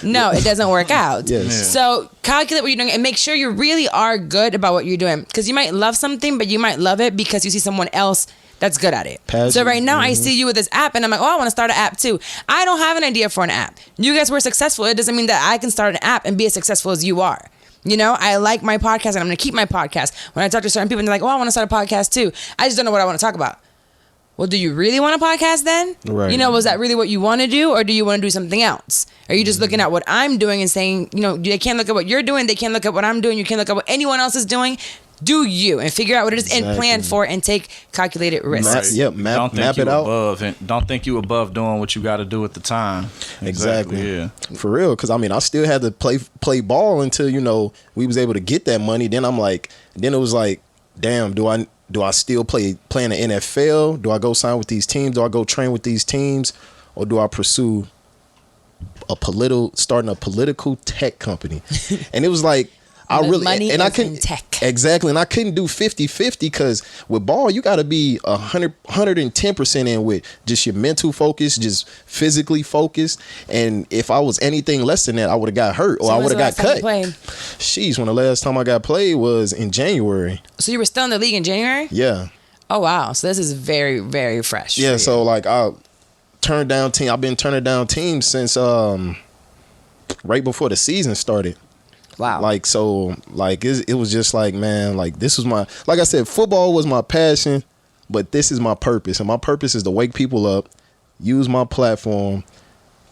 No, it doesn't work out. Yes. Yeah. So calculate what you're doing and make sure you really are good about what you're doing. Because you might love something, but you might love it because you see someone else that's good at it. Passion. So right now I see you with this app and I'm like, oh, I want to start an app too. I don't have an idea for an app. You guys were successful. It doesn't mean that I can start an app and be as successful as you are. You know, I like my podcast and I'm going to keep my podcast. When I talk to certain people and they're like, oh, I want to start a podcast too. I just don't know what I want to talk about. Well, do you really want a podcast then? Right. You know, was that really what you want to do or do you want to do something else? Are you just looking at what I'm doing and saying, you know, they can't look at what you're doing. They can't look at what I'm doing. You can't look at what anyone else is doing. Do you and figure out what it is and plan for it and take calculated risks. Map it out. Don't think you above doing what you got to do at the time. Exactly. Yeah. For real, because I mean, I still had to play ball until, you know, we was able to get that money. Then it was like, damn, do I still play in the NFL? Do I go sign with these teams? Do I go train with these teams? Or do I pursue starting a political tech company? And it was like, I couldn't tech. Exactly, and I couldn't do 50-50 because with ball you got to be 110% in with just your mental focus, just physically focused. And if I was anything less than that, I would have got hurt or I would have got cut. Sheesh, when the last time I got played was in January. So you were still in the league in January? Yeah. Oh wow, so this is very, very fresh. Yeah, so like I've been turning down teams since right before the season started. Wow. Like, so, like, it was just like, man, like, this was like I said, football was my passion, but this is my purpose. And my purpose is to wake people up, use my platform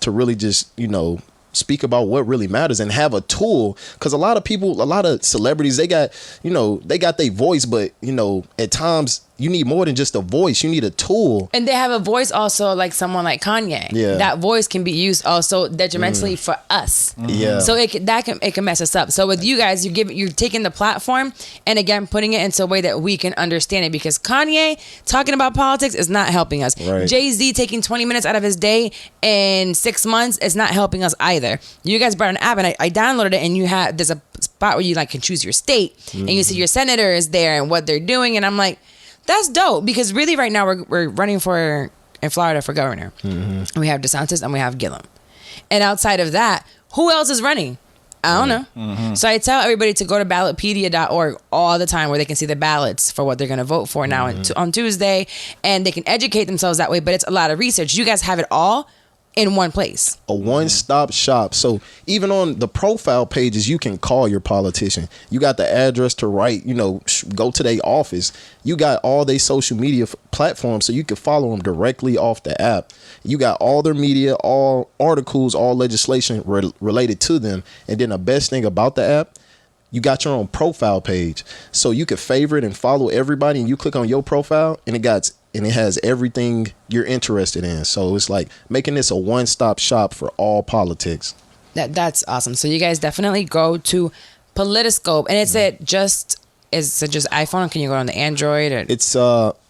to really just, you know, speak about what really matters and have a tool. Because a lot of celebrities, they got their voice, but, you know, at times you need more than just a voice. You need a tool. And they have a voice also like someone like Kanye. Yeah. That voice can be used also detrimentally for us. Yeah. So it can mess us up. So with you guys, you're taking the platform and again putting it into a way that we can understand it, because Kanye talking about politics is not helping us. Right. Jay-Z taking 20 minutes out of his day in 6 months is not helping us either. You guys brought an app and I downloaded it, and there's a spot where you like can choose your state and you see your senator is there and what they're doing, and I'm like, that's dope, because really right now we're running in Florida for governor. Mm-hmm. We have DeSantis and we have Gillum. And outside of that, who else is running? I don't know. Mm-hmm. So I tell everybody to go to ballotpedia.org all the time where they can see the ballots for what they're going to vote for now on Tuesday, and they can educate themselves that way. But it's a lot of research. You guys have it all in one place. A one-stop shop. So even on the profile pages, you can call your politician. You got the address to write, you know, go to their office. You got all their social media platforms, so you can follow them directly off the app. You got all their media, all articles, all legislation related to them. And then the best thing about the app, you got your own profile page. So you can favorite and follow everybody, and you click on your profile and it has everything you're interested in. So it's like making this a one-stop shop for all politics. That's awesome. So you guys definitely go to Politiscope, and is it just iPhone? Can you go on the Android? Or?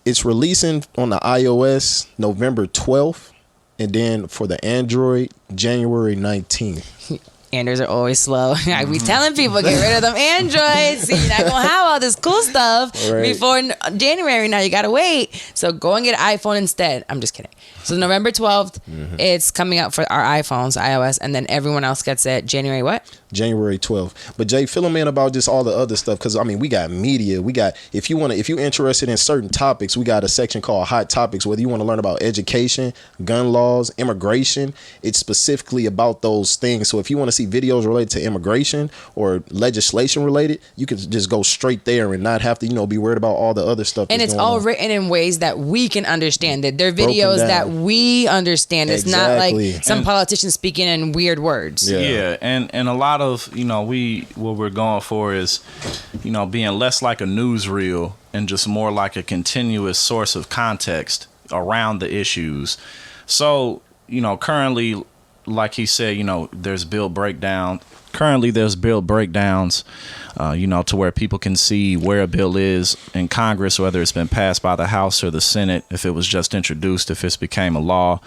It's releasing on the iOS November 12th, and then for the Android January 19th. Androids are always slow. I be telling people, get rid of them Androids. You're not going to have all this cool stuff before January. Now you got to wait. So go and get an iPhone instead. I'm just kidding. So November 12th, it's coming out for our iPhones, iOS, and then everyone else gets it January what? January 12th. But Jay, fill them in about just all the other stuff, because I mean, we got media. We got, if you're interested in certain topics, we got a section called Hot Topics. Whether you want to learn about education, gun laws, immigration, it's specifically about those things. So if you want to see videos related to immigration or legislation related, you can just go straight there and not have to, be worried about all the other stuff. And it's all written in ways that we can understand it. They're videos that we understand. It's not like some politicians speaking in weird words. Yeah. And a lot of, what we're going for is, being less like a newsreel and just more like a continuous source of context around the issues. So, currently, like he said, there's bill breakdown. Currently, there's bill breakdowns, to where people can see where a bill is in Congress, whether it's been passed by the House or the Senate, if it was just introduced, if it's became a law.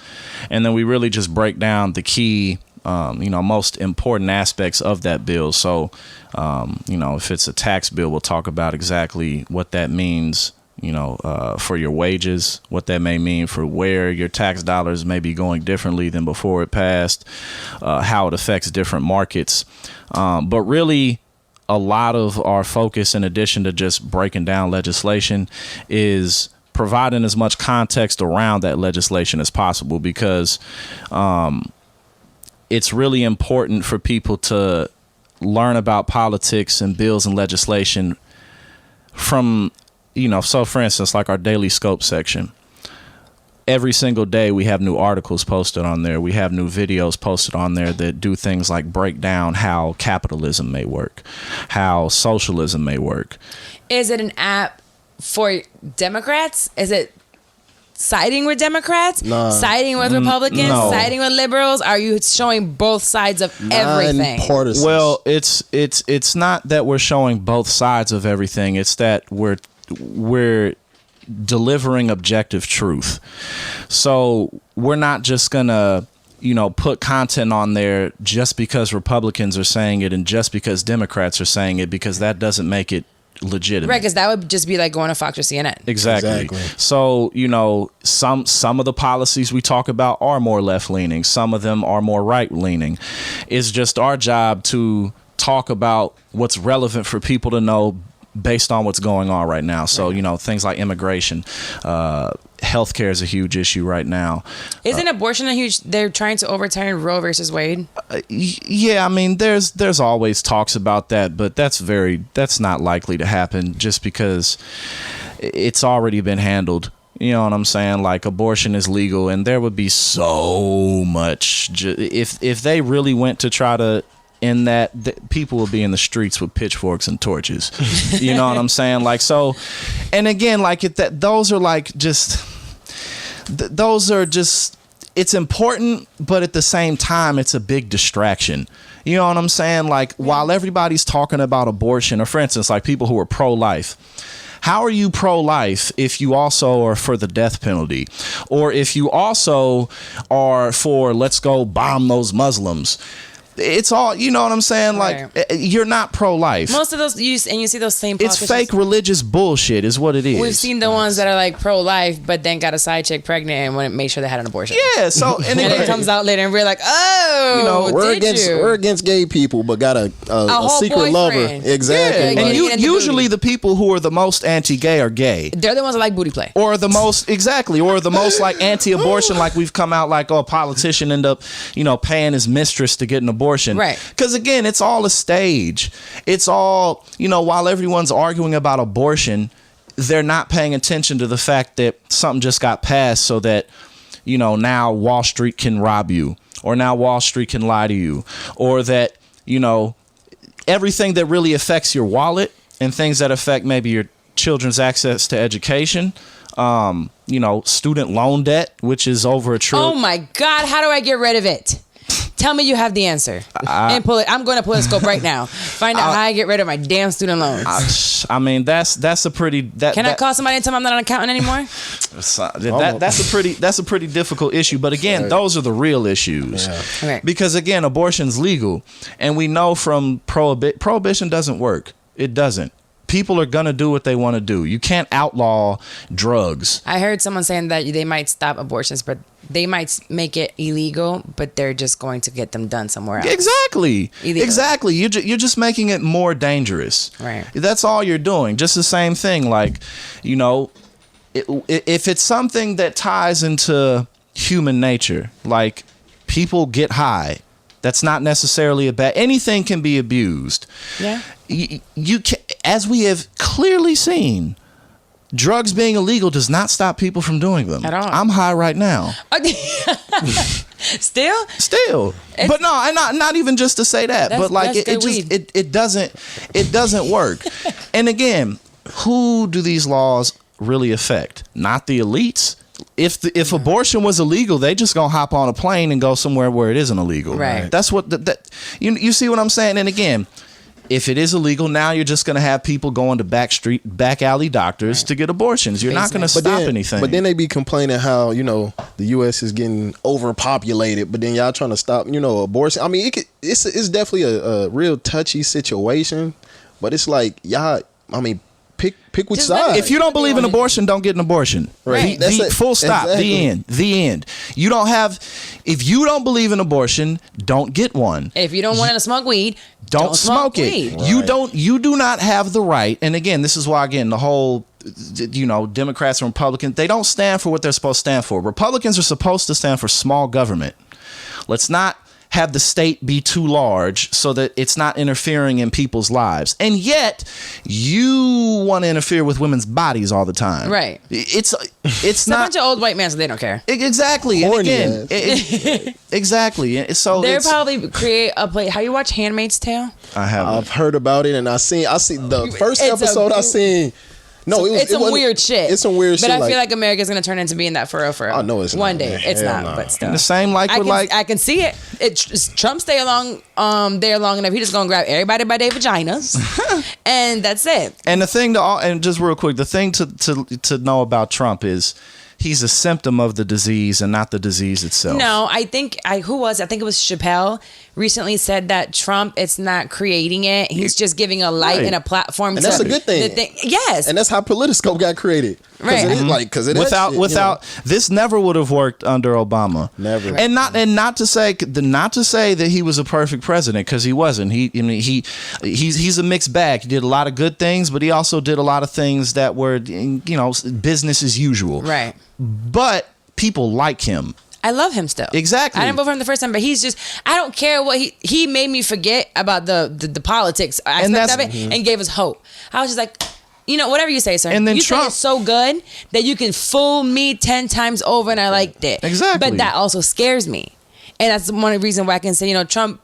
And then we really just break down the key most important aspects of that bill. So, if it's a tax bill, we'll talk about exactly what that means, for your wages, what that may mean for where your tax dollars may be going differently than before it passed, how it affects different markets. But really, a lot of our focus, in addition to just breaking down legislation, is providing as much context around that legislation as possible, because it's really important for people to learn about politics and bills and legislation from, so for instance, like our Daily Scope section. Every single day we have new articles posted on there. We have new videos posted on there that do things like break down how capitalism may work, how socialism may work. Is it an app for Democrats? Is it siding with Democrats? Nah. Siding with Republicans? No. Siding with liberals? Are you showing both sides of everything? Non-partisan. Well, it's not that we're showing both sides of everything. It's that we're delivering objective truth. So we're not just gonna put content on there just because Republicans are saying it and just because Democrats are saying it, because that doesn't make it legitimate. Right, because that would just be like going to Fox or CNN. Exactly. So, some of the policies we talk about are more left-leaning. Some of them are more right-leaning. It's just our job to talk about what's relevant for people to know based on what's going on right now. So, things like immigration, healthcare is a huge issue right now. Isn't abortion a huge... They're trying to overturn Roe versus Wade? Yeah, I mean, there's always talks about that, but that's not likely to happen just because it's already been handled. You know what I'm saying? Like, abortion is legal, and there would be so much... If they really went to try to end that, people will be in the streets with pitchforks and torches. You know what I'm saying? Like, so... And again, like, those are like just... Those are just... It's important, but at the same time, it's a big distraction. You know what I'm saying? Like, while everybody's talking about abortion, or for instance, like people who are pro-life, how are you pro-life if you also are for the death penalty? Or if you also are for, let's go bomb those Muslims? It's all, you know what I'm saying? Like, you're not pro-life. Most of those, you see those same politicians. It's fake religious bullshit is what it is. We've seen the ones that are like pro-life, but then got a side chick pregnant and wouldn't make sure they had an abortion. Yeah, so... And it comes out later and we're like, oh, we're against gay people, but got a secret boyfriend. Lover. Exactly. Yeah, Like, and usually the people who are the most anti-gay are gay. They're the ones that like booty play. Or the most, exactly, or the most like anti-abortion, like we've come out like, oh, a politician end up, paying his mistress to get an abortion. Right. Because again, it's all a stage. It's all, while everyone's arguing about abortion, they're not paying attention to the fact that something just got passed so that, now Wall Street can rob you, or now Wall Street can lie to you, or that, everything that really affects your wallet and things that affect maybe your children's access to education, student loan debt, which is over $1 trillion. Oh my God, how do I get rid of it? Tell me you have the answer. And I'm going to Politiscope right now. Find out how I get rid of my damn student loans. I mean, that's a pretty... Can I call somebody and tell them I'm not an accountant anymore? That's a pretty difficult issue. But again, those are the real issues. Yeah. Okay. Because again, abortion's legal. And we know from prohibition doesn't work. It doesn't. People are going to do what they want to do. You can't outlaw drugs. I heard someone saying that they might stop abortions, but they might make it illegal, but they're just going to get them done somewhere else. Exactly. Illegal. Exactly. You're just making it more dangerous. Right. That's all you're doing. Just the same thing. Like, if it's something that ties into human nature, like people get high, that's not necessarily a bad... Anything can be abused. Yeah. You can, as we have clearly seen, drugs being illegal does not stop people from doing them. At all. I'm high right now. Still? But no, not even just to say that, but like it doesn't work. And again, who do these laws really affect? Not the elites. If abortion was illegal, they just gonna hop on a plane and go somewhere where it isn't illegal. Right. That's what you see what I'm saying. And again, if it is illegal, now you're just going to have people going to back alley doctors to get abortions. You're not going to stop anything. But then they be complaining how, the U.S. is getting overpopulated, but then y'all trying to stop, abortion. I mean, it's definitely a real touchy situation, but it's like, y'all, I mean, pick which side. If you don't believe in abortion, don't get an abortion. Right. Full stop. Exactly. The end. If you don't believe in abortion, don't get one. If you don't want to smoke weed, don't smoke it. Right. You do not have the right. And again, this is why, the whole, Democrats and Republicans, they don't stand for what they're supposed to stand for. Republicans are supposed to stand for small government. Let's not have the state be too large so that it's not interfering in people's lives. And yet you want to interfere with women's bodies all the time. Right. It's not a bunch of old white men, so they don't care. Exactly. And again, exactly. So they'll probably create a play. How you watch Handmaid's Tale? I've heard about it, and I see the first episode I seen. No, it's some weird shit. It's some weird shit. But I feel like America's gonna turn into being that for real. I know it's one not, day. man. It's Hell not, no. but still. And the same I can see it. Trump stay along there long enough. He just gonna grab everybody by their vaginas, and that's it. And the thing and just real quick, the thing to know about Trump is he's a symptom of the disease and not the disease itself. No, I think it was Chappelle recently said that Trump, it's not creating it. He's just giving a light and a platform. And that's a good thing. Yes. And that's how Politiscope got created. Right. Without this never would have worked under Obama. Never. And not to say that he was a perfect president, because he wasn't. He's a mixed bag. He did a lot of good things, but he also did a lot of things that were business as usual. Right. But people like him. I love him still. Exactly. I didn't vote for him the first time, but he's just, I don't care what he made me forget about the politics aspect of it and gave us hope. I was just like, whatever you say, sir. And then you Trump, say it's so good that you can fool me 10 times over, and I liked it. Exactly. But that also scares me. And that's one of the reasons why I can say, Trump,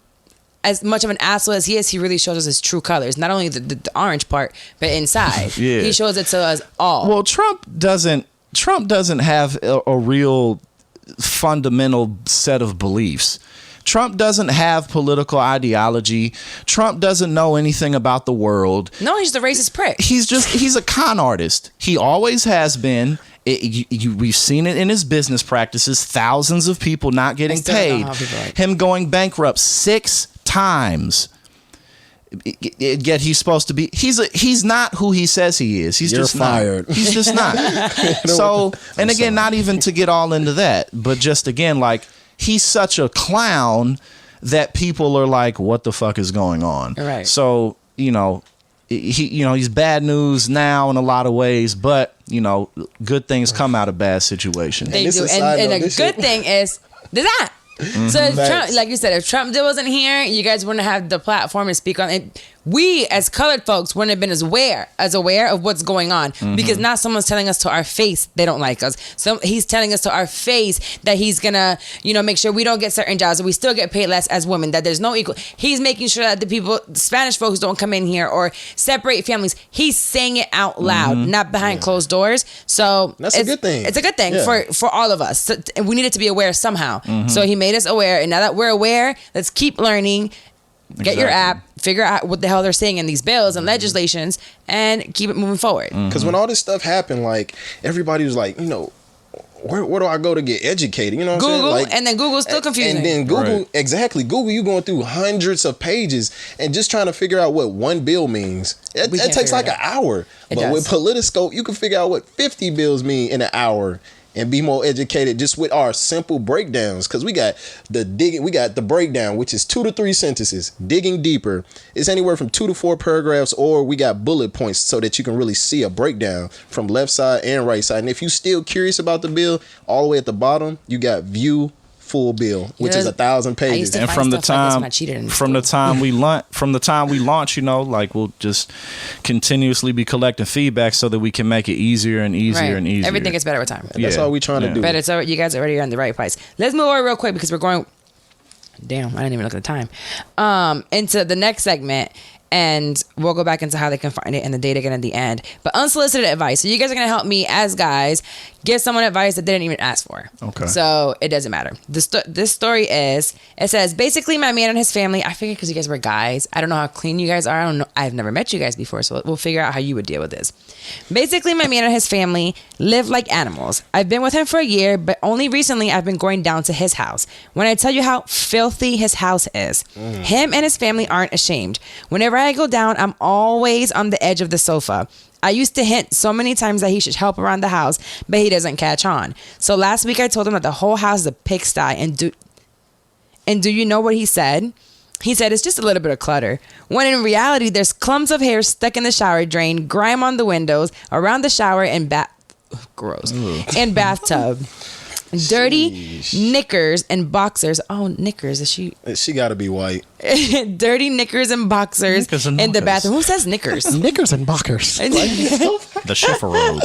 as much of an asshole as he is, he really shows us his true colors. Not only the orange part, but inside. Yeah. He shows it to us all. Well, Trump doesn't have a real fundamental set of beliefs. Trump doesn't have political ideology. Trump doesn't know anything about the world. No, he's the racist prick. He's a con artist. He always has been. We've seen it in his business practices. Thousands of people not getting paid. Him going bankrupt 6 times. Yet he's supposed to be. He's not who he says he is. He's just fired. Not. He's just not. So, and again, not even to get all into that, but just again, like, he's such a clown that people are like, "What the fuck is going on?" Right. So he's bad news now in a lot of ways, but good things come out of bad situations. They do, and a good thing is that. So if Trump, like you said, if Trump wasn't here, you guys wouldn't have the platform to speak on it. We as colored folks wouldn't have been as aware of what's going on, because now someone's telling us to our face they don't like us. So he's telling us to our face that he's gonna, make sure we don't get certain jobs, that we still get paid less as women, that there's no equal. He's making sure that the Spanish folks don't come in here or separate families. He's saying it out loud, not behind closed doors. So that's a good thing. It's a good thing for all of us. So, and we needed to be aware somehow. So he made us aware, and now that we're aware, let's keep learning. Get your app, figure out what the hell they're saying in these bills and legislations, and keep it moving forward. Because when all this stuff happened, like, everybody was like, where do I go to get educated? You know what I'm saying? Google, and then Google's still confusing. And then Google, exactly. Google, you going through hundreds of pages and just trying to figure out what one bill means. It takes like an hour. But with Politiscope, you can figure out what 50 bills mean in an hour and be more educated just with our simple breakdowns. Because we got the breakdown, which is 2 to 3 sentences. Digging deeper is anywhere from 2 to 4 paragraphs, or we got bullet points so that you can really see a breakdown from left side and right side. And if you're still curious about the bill, all the way at the bottom, you got view full bill, which is 1,000 pages. And from the time we launch, like, we'll just continuously be collecting feedback so that we can make it easier and easier and easier. Everything gets better with time. That's all we're trying to do. But you guys are already in the right place. Let's move over real quick because we're going. Damn, I didn't even look at the time. Into the next segment. And we'll go back into how they can find it in the data again at the end. But unsolicited advice. So you guys are going to help me as guys give someone advice that they didn't even ask for. Okay. So it doesn't matter. This story is, it says, basically my man and his family, I figured because you guys were guys, I don't know how clean you guys are. I don't know. I've never met you guys before, so we'll figure out how you would deal with this. Basically, my man and his family live like animals. I've been with him for a year, but only recently I've been going down to his house. When I tell you how filthy his house is, him and his family aren't ashamed. Whenever I go down, I'm always on the edge of the sofa. I used to hint so many times that he should help around the house, but he doesn't catch on. So last week I told him that the whole house is a pigsty, and do you know what he said? He said it's just a little bit of clutter. When in reality, there's clumps of hair stuck in the shower drain, grime on the windows, around the shower, and gross, and bathtub. Dirty knickers and boxers. Oh, knickers. She got to be white. Dirty knickers and boxers in the bathroom. Who says knickers? Knickers and boxers. The chiffaro.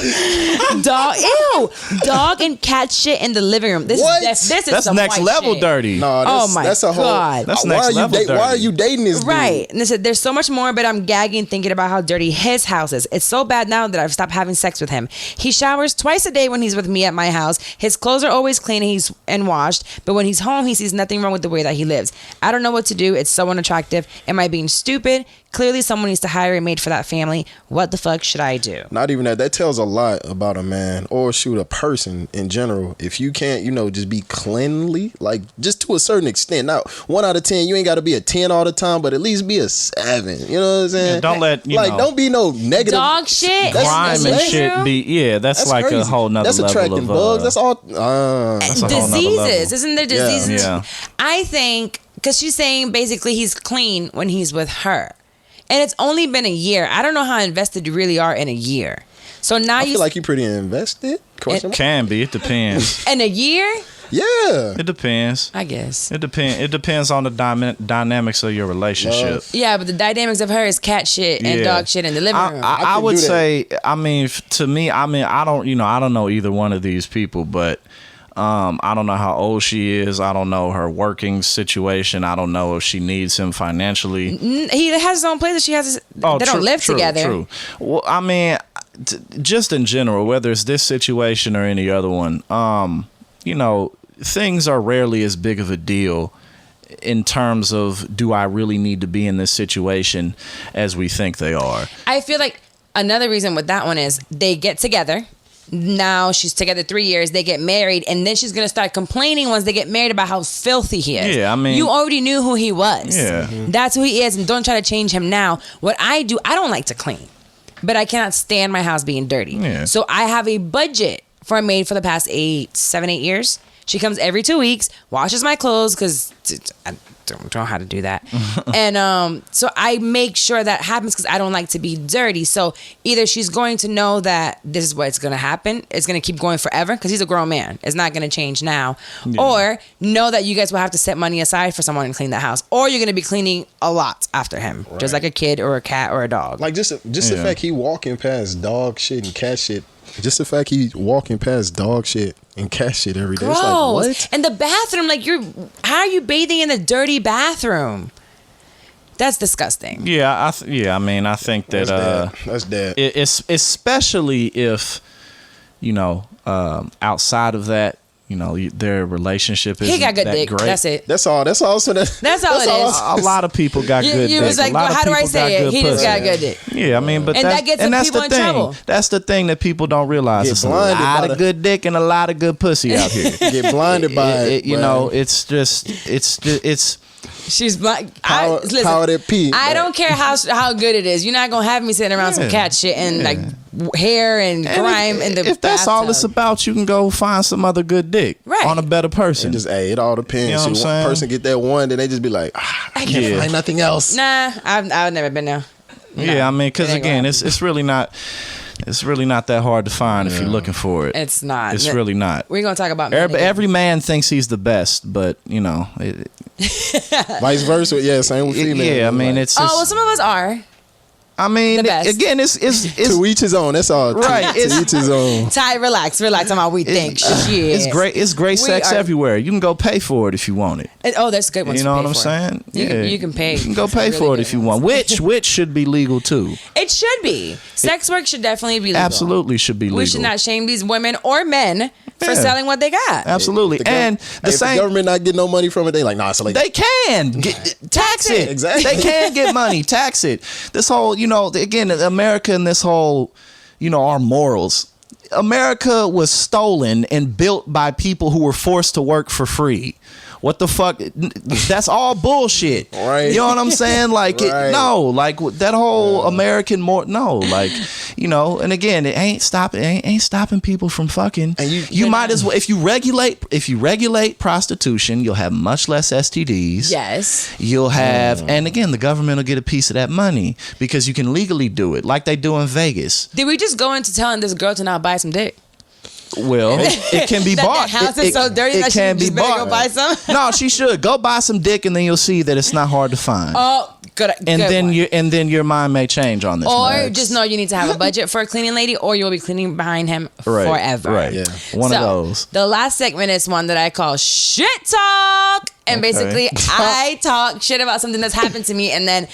Dog and cat shit in the living room. This is that's some next white level shit. dirty. No, that's a whole God. That's next level dirty. Why are you dating this dude? Right. And they said there's so much more, but I'm gagging thinking about how dirty his house is. It's so bad now that I've stopped having sex with him. He showers twice a day when he's with me at my house. His clothes are always clean and washed, but when he's home, he sees nothing wrong with the way that he lives. I don't know what to do. It's so unattractive. Am I being stupid? Clearly, someone needs to hire a maid for that family. What the fuck should I do? Not even that. That tells a lot about a man or a person in general. If you can't, just be cleanly, like just to a certain extent. Now, 1 out of 10, you ain't got to be a 10 all the time, but at least be a 7. You know what I'm saying? Yeah, don't be no negative dog shit. Grime and shit be that's like crazy. A whole nother that's level attracting of bugs. That's all. That's a whole nother diseases. level. Isn't there diseases? Yeah. I think because she's saying basically he's clean when he's with her. And it's only been a year. I don't know how invested you really are in a year. So now I feel like you're pretty invested. Can be. It depends. In a year? Yeah. It depends. I guess. It depends on the dynamics of your relationship. Yeah, but the dynamics of her is cat shit and dog shit in the living room. I would say, to me, I don't know either one of these people, but I don't know how old she is. I don't know her working situation. I don't know if she needs him financially. He has his own place. She has. They don't live together. True. Well, I mean, just in general, whether it's this situation or any other one, things are rarely as big of a deal in terms of do I really need to be in this situation as we think they are. I feel like another reason with that one is they get together. Now she's together 3 years. They get married, and then she's gonna start complaining once they get married about how filthy he is. Yeah, I mean, you already knew who he was. Yeah, that's who he is, and don't try to change him now. What I do, I don't like to clean, but I cannot stand my house being dirty. Yeah. So I have a budget for a maid for the past 7, 8 years. She comes every 2 weeks, washes my clothes because I don't know how to do that. And so I make sure that happens because I don't like to be dirty. So either she's going to know that this is what's going to happen. It's going to keep going forever because he's a grown man. It's not going to change now. Yeah. Or know that you guys will have to set money aside for someone to clean the house. Or you're going to be cleaning a lot after him. Right. Just like a kid or a cat or a dog. Like just the fact he walking past dog shit and cat shit. Just the fact he walking past dog shit and cat shit every day. Gross. It's like, what? And the bathroom, how are you bathing in the dirty bathroom? That's disgusting. Yeah, I mean, I think that that's dead. It's especially if outside of that, their relationship is. He got good that dick. Great. That's it. That's all. That's all. So that's all it is. A lot of people got good dick. You was like, how do I say it? He just got good dick. Yeah, I mean, but that gets people in trouble. That's the thing that people don't realize. It's a lot of good dick and a lot of good pussy out here. Get blinded by it. It's just. She's blind. Power that P. I don't care how good it is. You're not gonna have me sitting around some cat shit and hair and grime in the If that's all it's about, you can go find some other good dick on a better person. It all depends. You know what I'm saying? One person get that one, then they just be like, I can't find nothing else. Nah, I've never been there. Yeah, I mean, because again, it's really not. It's really not that hard to find if you're looking for it. It's not. It's really not. We're gonna talk about every man thinks he's the best, but vice versa. Yeah, same with females. Yeah, I mean, it's. Well, some of us are. I mean, The best. again, it's To each his own. That's all. Right. To each his own. Ty, relax on how we think. Shit. it's great. It's great sex everywhere. You can go pay for it if you want it. That's good. You know what I'm saying? You can pay. You can go pay for it if you want. Which should be legal too. It should be. Sex work should definitely be legal. Absolutely should be legal. We should not shame these women or men for selling what they got. Absolutely. And the same. If the government not getting no money from it, they like, nah, it's illegal. They can tax it. Exactly. They can get money. Tax it. This whole, again, America and this whole, our morals. America was stolen and built by people who were forced to work for free. What the fuck? That's all bullshit. Right. You know what I'm saying? Like, Right. that whole American and again, it ain't stopping people from fucking. And you might as well, if you regulate prostitution, you'll have much less STDs. Yes. You'll have, and again, the government will get a piece of that money because you can legally do it, like they do in Vegas. Did we just go into telling this girl to not buy some dick? Well, it can be bought. The house is so dirty that she can be just better bought. go buy some. No, she should go buy some dick, and then you'll see that it's not hard to find. Oh, good. And good then one. your mind may change on this. Or Max. just know you need to have a budget for a cleaning lady, or you'll be cleaning behind him forever. Right. Yeah. One of those. The last segment is one that I call shit talk. And basically, I talk shit about something that's happened to me, and then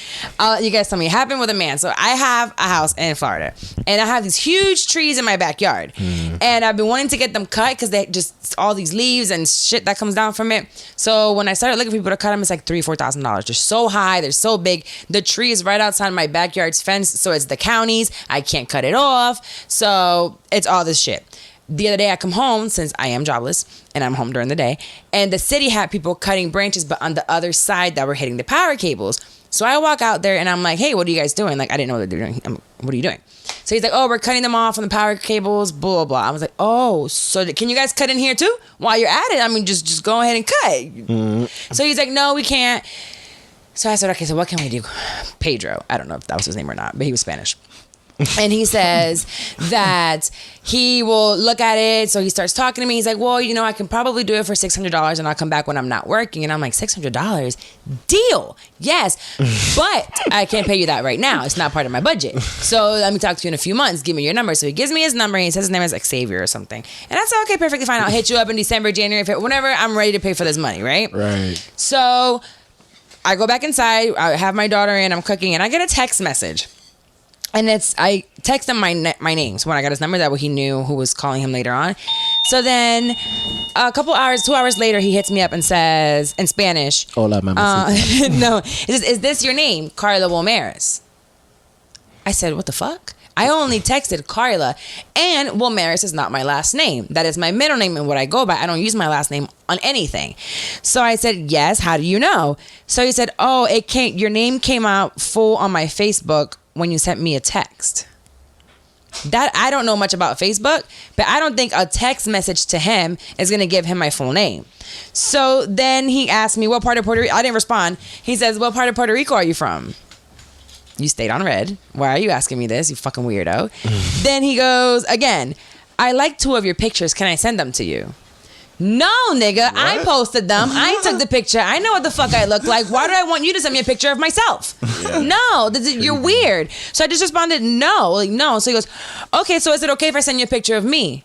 you guys tell me it happened with a man. So I have a house in Florida, and I have these huge trees in my backyard, and I've been wanting to get them cut because they just all these leaves and shit that comes down from it. So when I started looking for people to cut them, it's like $3,000-$4,000. They're so high, they're so big. The tree is right outside my backyard's fence, so it's the county's. I can't cut it off, so it's all this shit. The other day I come home, since I am jobless and I'm home during the day, and the city had people cutting branches, but on the other side that were hitting the power cables. So I walk out there and I'm like, hey, what are you guys doing? Like, I didn't know what they're doing. What are you doing? So he's like, oh, we're cutting them off on the power cables, blah, blah, blah. I was like, oh, so can you guys cut in here too? While you're at it, I mean, just go ahead and cut. Mm-hmm. So he's like, no, we can't. So I said, okay, so what can we do? Pedro, I don't know if that was his name or not, but he was Spanish. And he says that he will look at it. So he starts talking to me. He's like, well, I can probably do it for $600 and I'll come back when I'm not working. And I'm like, $600? Deal. Yes. But I can't pay you that right now. It's not part of my budget. So let me talk to you in a few months. Give me your number. So he gives me his number and he says his name is Xavier or something. And I said, okay, perfectly fine. I'll hit you up in December, January, whenever I'm ready to pay for this money, right? Right. So I go back inside. I have my daughter in. I'm cooking. And I get a text message. And I text him my name. So when I got his number, that way he knew who was calling him later on. So then a couple hours, 2 hours later, he hits me up and says, in Spanish, Hola, mamacita. no, is this your name? Carla Wilmaris. I said, what the fuck? I only texted Carla, and Wilmaris is not my last name. That is my middle name and what I go by. I don't use my last name on anything. So I said, yes, how do you know? So he said, oh, your name came out full on my Facebook when you sent me a text. That I don't know much about Facebook, but I don't think a text message to him is going to give him my full name. So then he asked me, what part of Puerto Rico? I didn't respond. He says, what part of Puerto Rico are you from? You stayed on red. Why are you asking me this, you fucking weirdo? Then he goes, again, I like 2 of your pictures. Can I send them to you? No, nigga, what? I posted them. I took the picture. I know what the fuck I look like. Why do I want you to send me a picture of myself? Yeah. No, you're weird. So I just responded, no. No. So he goes, okay, so is it okay if I send you a picture of me?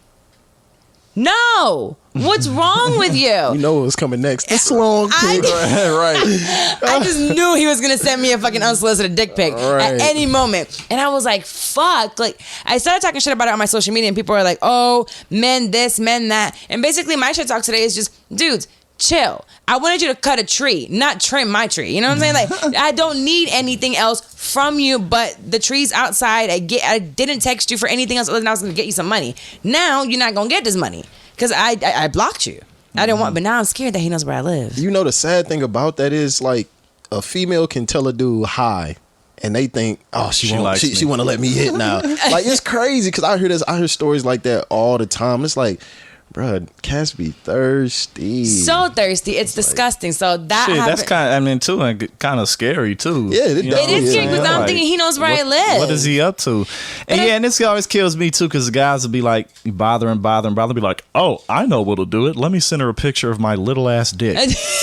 No. What's wrong with you? You know what was coming next. This long pic. Right. I just knew he was going to send me a fucking unsolicited dick pic at any moment. And I was like, fuck. Like, I started talking shit about it on my social media and people are like, oh, men this, men that. And basically my shit talk today is just, dudes, chill. I wanted you to cut a tree, not trim my tree. You know what I'm saying? Like, I don't need anything else from you but the trees outside. I didn't text you for anything else other than I was going to get you some money. Now you're not going to get this money. Because I blocked you. I didn't want, but now I'm scared that he knows where I live. You know, the sad thing about that is, like, a female can tell a dude hi, and they think, oh, she want to let me hit now. Like, it's crazy because I hear stories like that all the time. It's like, bruh, cats be thirsty. So thirsty. It's disgusting. So that shit, that's kind of scary too. Yeah, it is scary because I'm thinking he knows where I live. What is he up to? And this always kills me too because guys will be like bothering, be like, oh, I know what'll do it. Let me send her a picture of my little ass dick.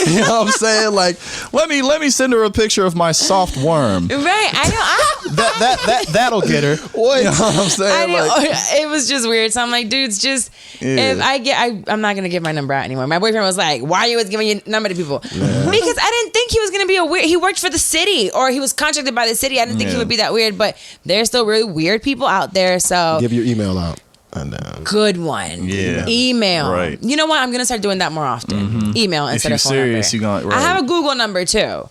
You know what I'm saying? Like, let me send her a picture of my soft worm. Right. I know. that'll get her. What? You know what I'm saying? It was just weird. So I'm like, dudes, just if I'm not gonna give my number out anymore. My boyfriend was like, why are you always giving your number to people? Because I didn't think he was gonna be a weird. He worked for the city, or he was contracted by the city. I didn't think he would be that weird, but there's still really weird people out there. So give your email out. Good one. Yeah. Email. Right. You know what? I'm gonna start doing that more often. Email instead of phone serious, number. you're gonna, I have a Google number too,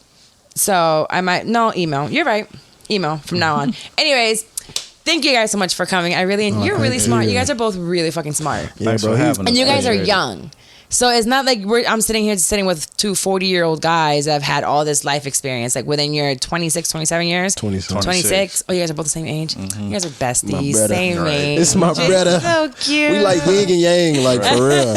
so I might email. You're right. Email from now on. Anyways, thank you guys so much for coming. You're really smart. You guys are both really fucking smart. Thanks for having us. And you guys are young. So it's not like I'm sitting with two 40-year-old guys that have had all this life experience, like within your 26, 27 years. 26. Oh, you guys are both the same age? You guys are besties. Same age. It's my brother. So cute. We like yin and yang, like for real.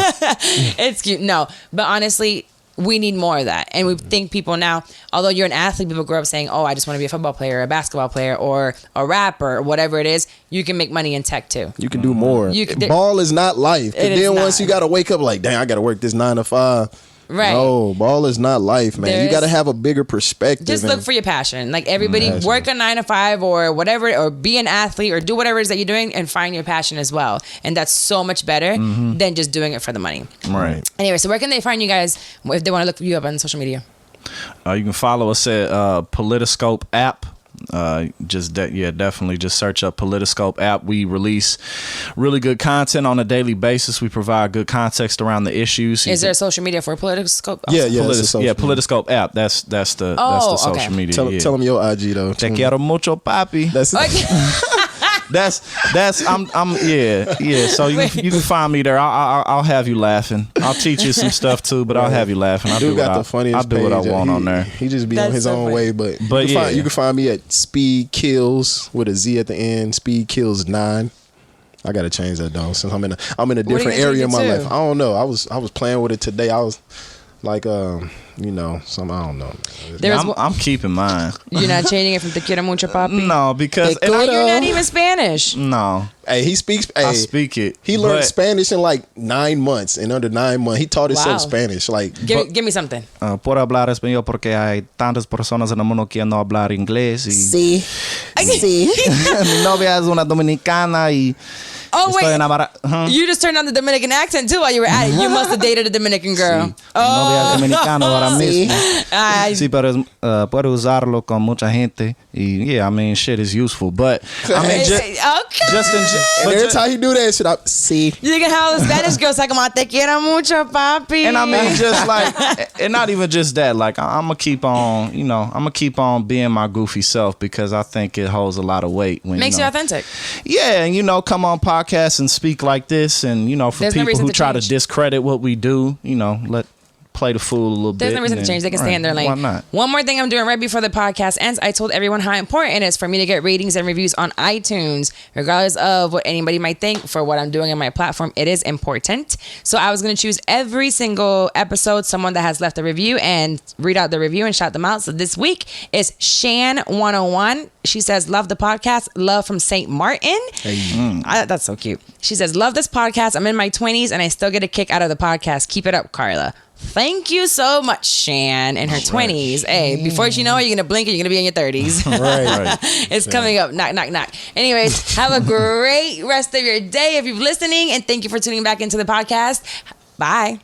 It's cute. No, but honestly, we need more of that. And we think people now, although you're an athlete, people grow up saying, oh, I just want to be a football player, a basketball player, or a rapper, or whatever it is. You can make money in tech too. You can do more. Ball is not life. And then once you got to wake up like, dang, I got to work this 9 to 5. Right. No, ball is not life, man. You got to have a bigger perspective. Just look for your passion. Like everybody, work a 9 to 5 or whatever, or be an athlete or do whatever it is that you're doing and find your passion as well. And that's so much better than just doing it for the money. Right. Anyway, so where can they find you guys if they want to look you up on social media? You can follow us at Politiscope app. Definitely just search up Politiscope app. We release really good content on a daily basis. We provide good context around the issues. Is there a social media for Politiscope? Politiscope app. That's the social media. Tell them your IG though. Te quiero mucho, papi. That's So you can find me there. I'll have you laughing. I'll teach you some stuff too, but I'll have you laughing. I'll do what I want on there. He just be on his own way, but you can find me at Speed Kills with a Z at the end. Speed Kills 9. I gotta change that though, since I'm in a different area of my life. I don't know. I was playing with it today. I was like I don't know. I'm keeping mine. You're not changing it from Te quiero mucho, papi? No, because you're not even Spanish. No. Hey, he speaks. I speak it. He learned Spanish in like 9 months. In under 9 months, he taught himself Spanish. Like, give me something. Por hablar español porque hay tantas personas en el mundo que no hablar inglés. Sí. Mi novia es una dominicana y. Oh wait, you just turned on the Dominican accent too while you were at it. You must have dated a Dominican girl. Sí. Oh, dominicano ahora mismo. Sí, pero puede usarlo con mucha gente. Y yeah, I mean, shit is useful, but I mean, every time he do that shit, see. You can have a Spanish girl talking about te quiero mucho, papi. And I mean, just like, and not even just that. Like, I'm gonna keep on being my goofy self because I think it holds a lot of weight. Makes you authentic. Yeah, and come on podcasts and speak like this, and for There's people who try to discredit what we do, play the fool a little bit. There's no reason to change. They can stay in their lane. Why not? One more thing I'm doing right before the podcast ends. I told everyone how important it is for me to get ratings and reviews on iTunes, regardless of what anybody might think for what I'm doing in my platform. It is important. So I was going to choose every single episode, someone that has left a review, and read out the review and shout them out. So this week is Shan101. She says, love the podcast. Love from St. Martin. Hey. That's so cute. She says, love this podcast. I'm in my 20s and I still get a kick out of the podcast. Keep it up, Carla. Thank you so much, Shan, in her 20s. Hey, before you know it, you're going to blink and you're going to be in your 30s. Right. It's coming up. Knock, knock, knock. Anyways, have a great rest of your day if you're listening, and thank you for tuning back into the podcast. Bye.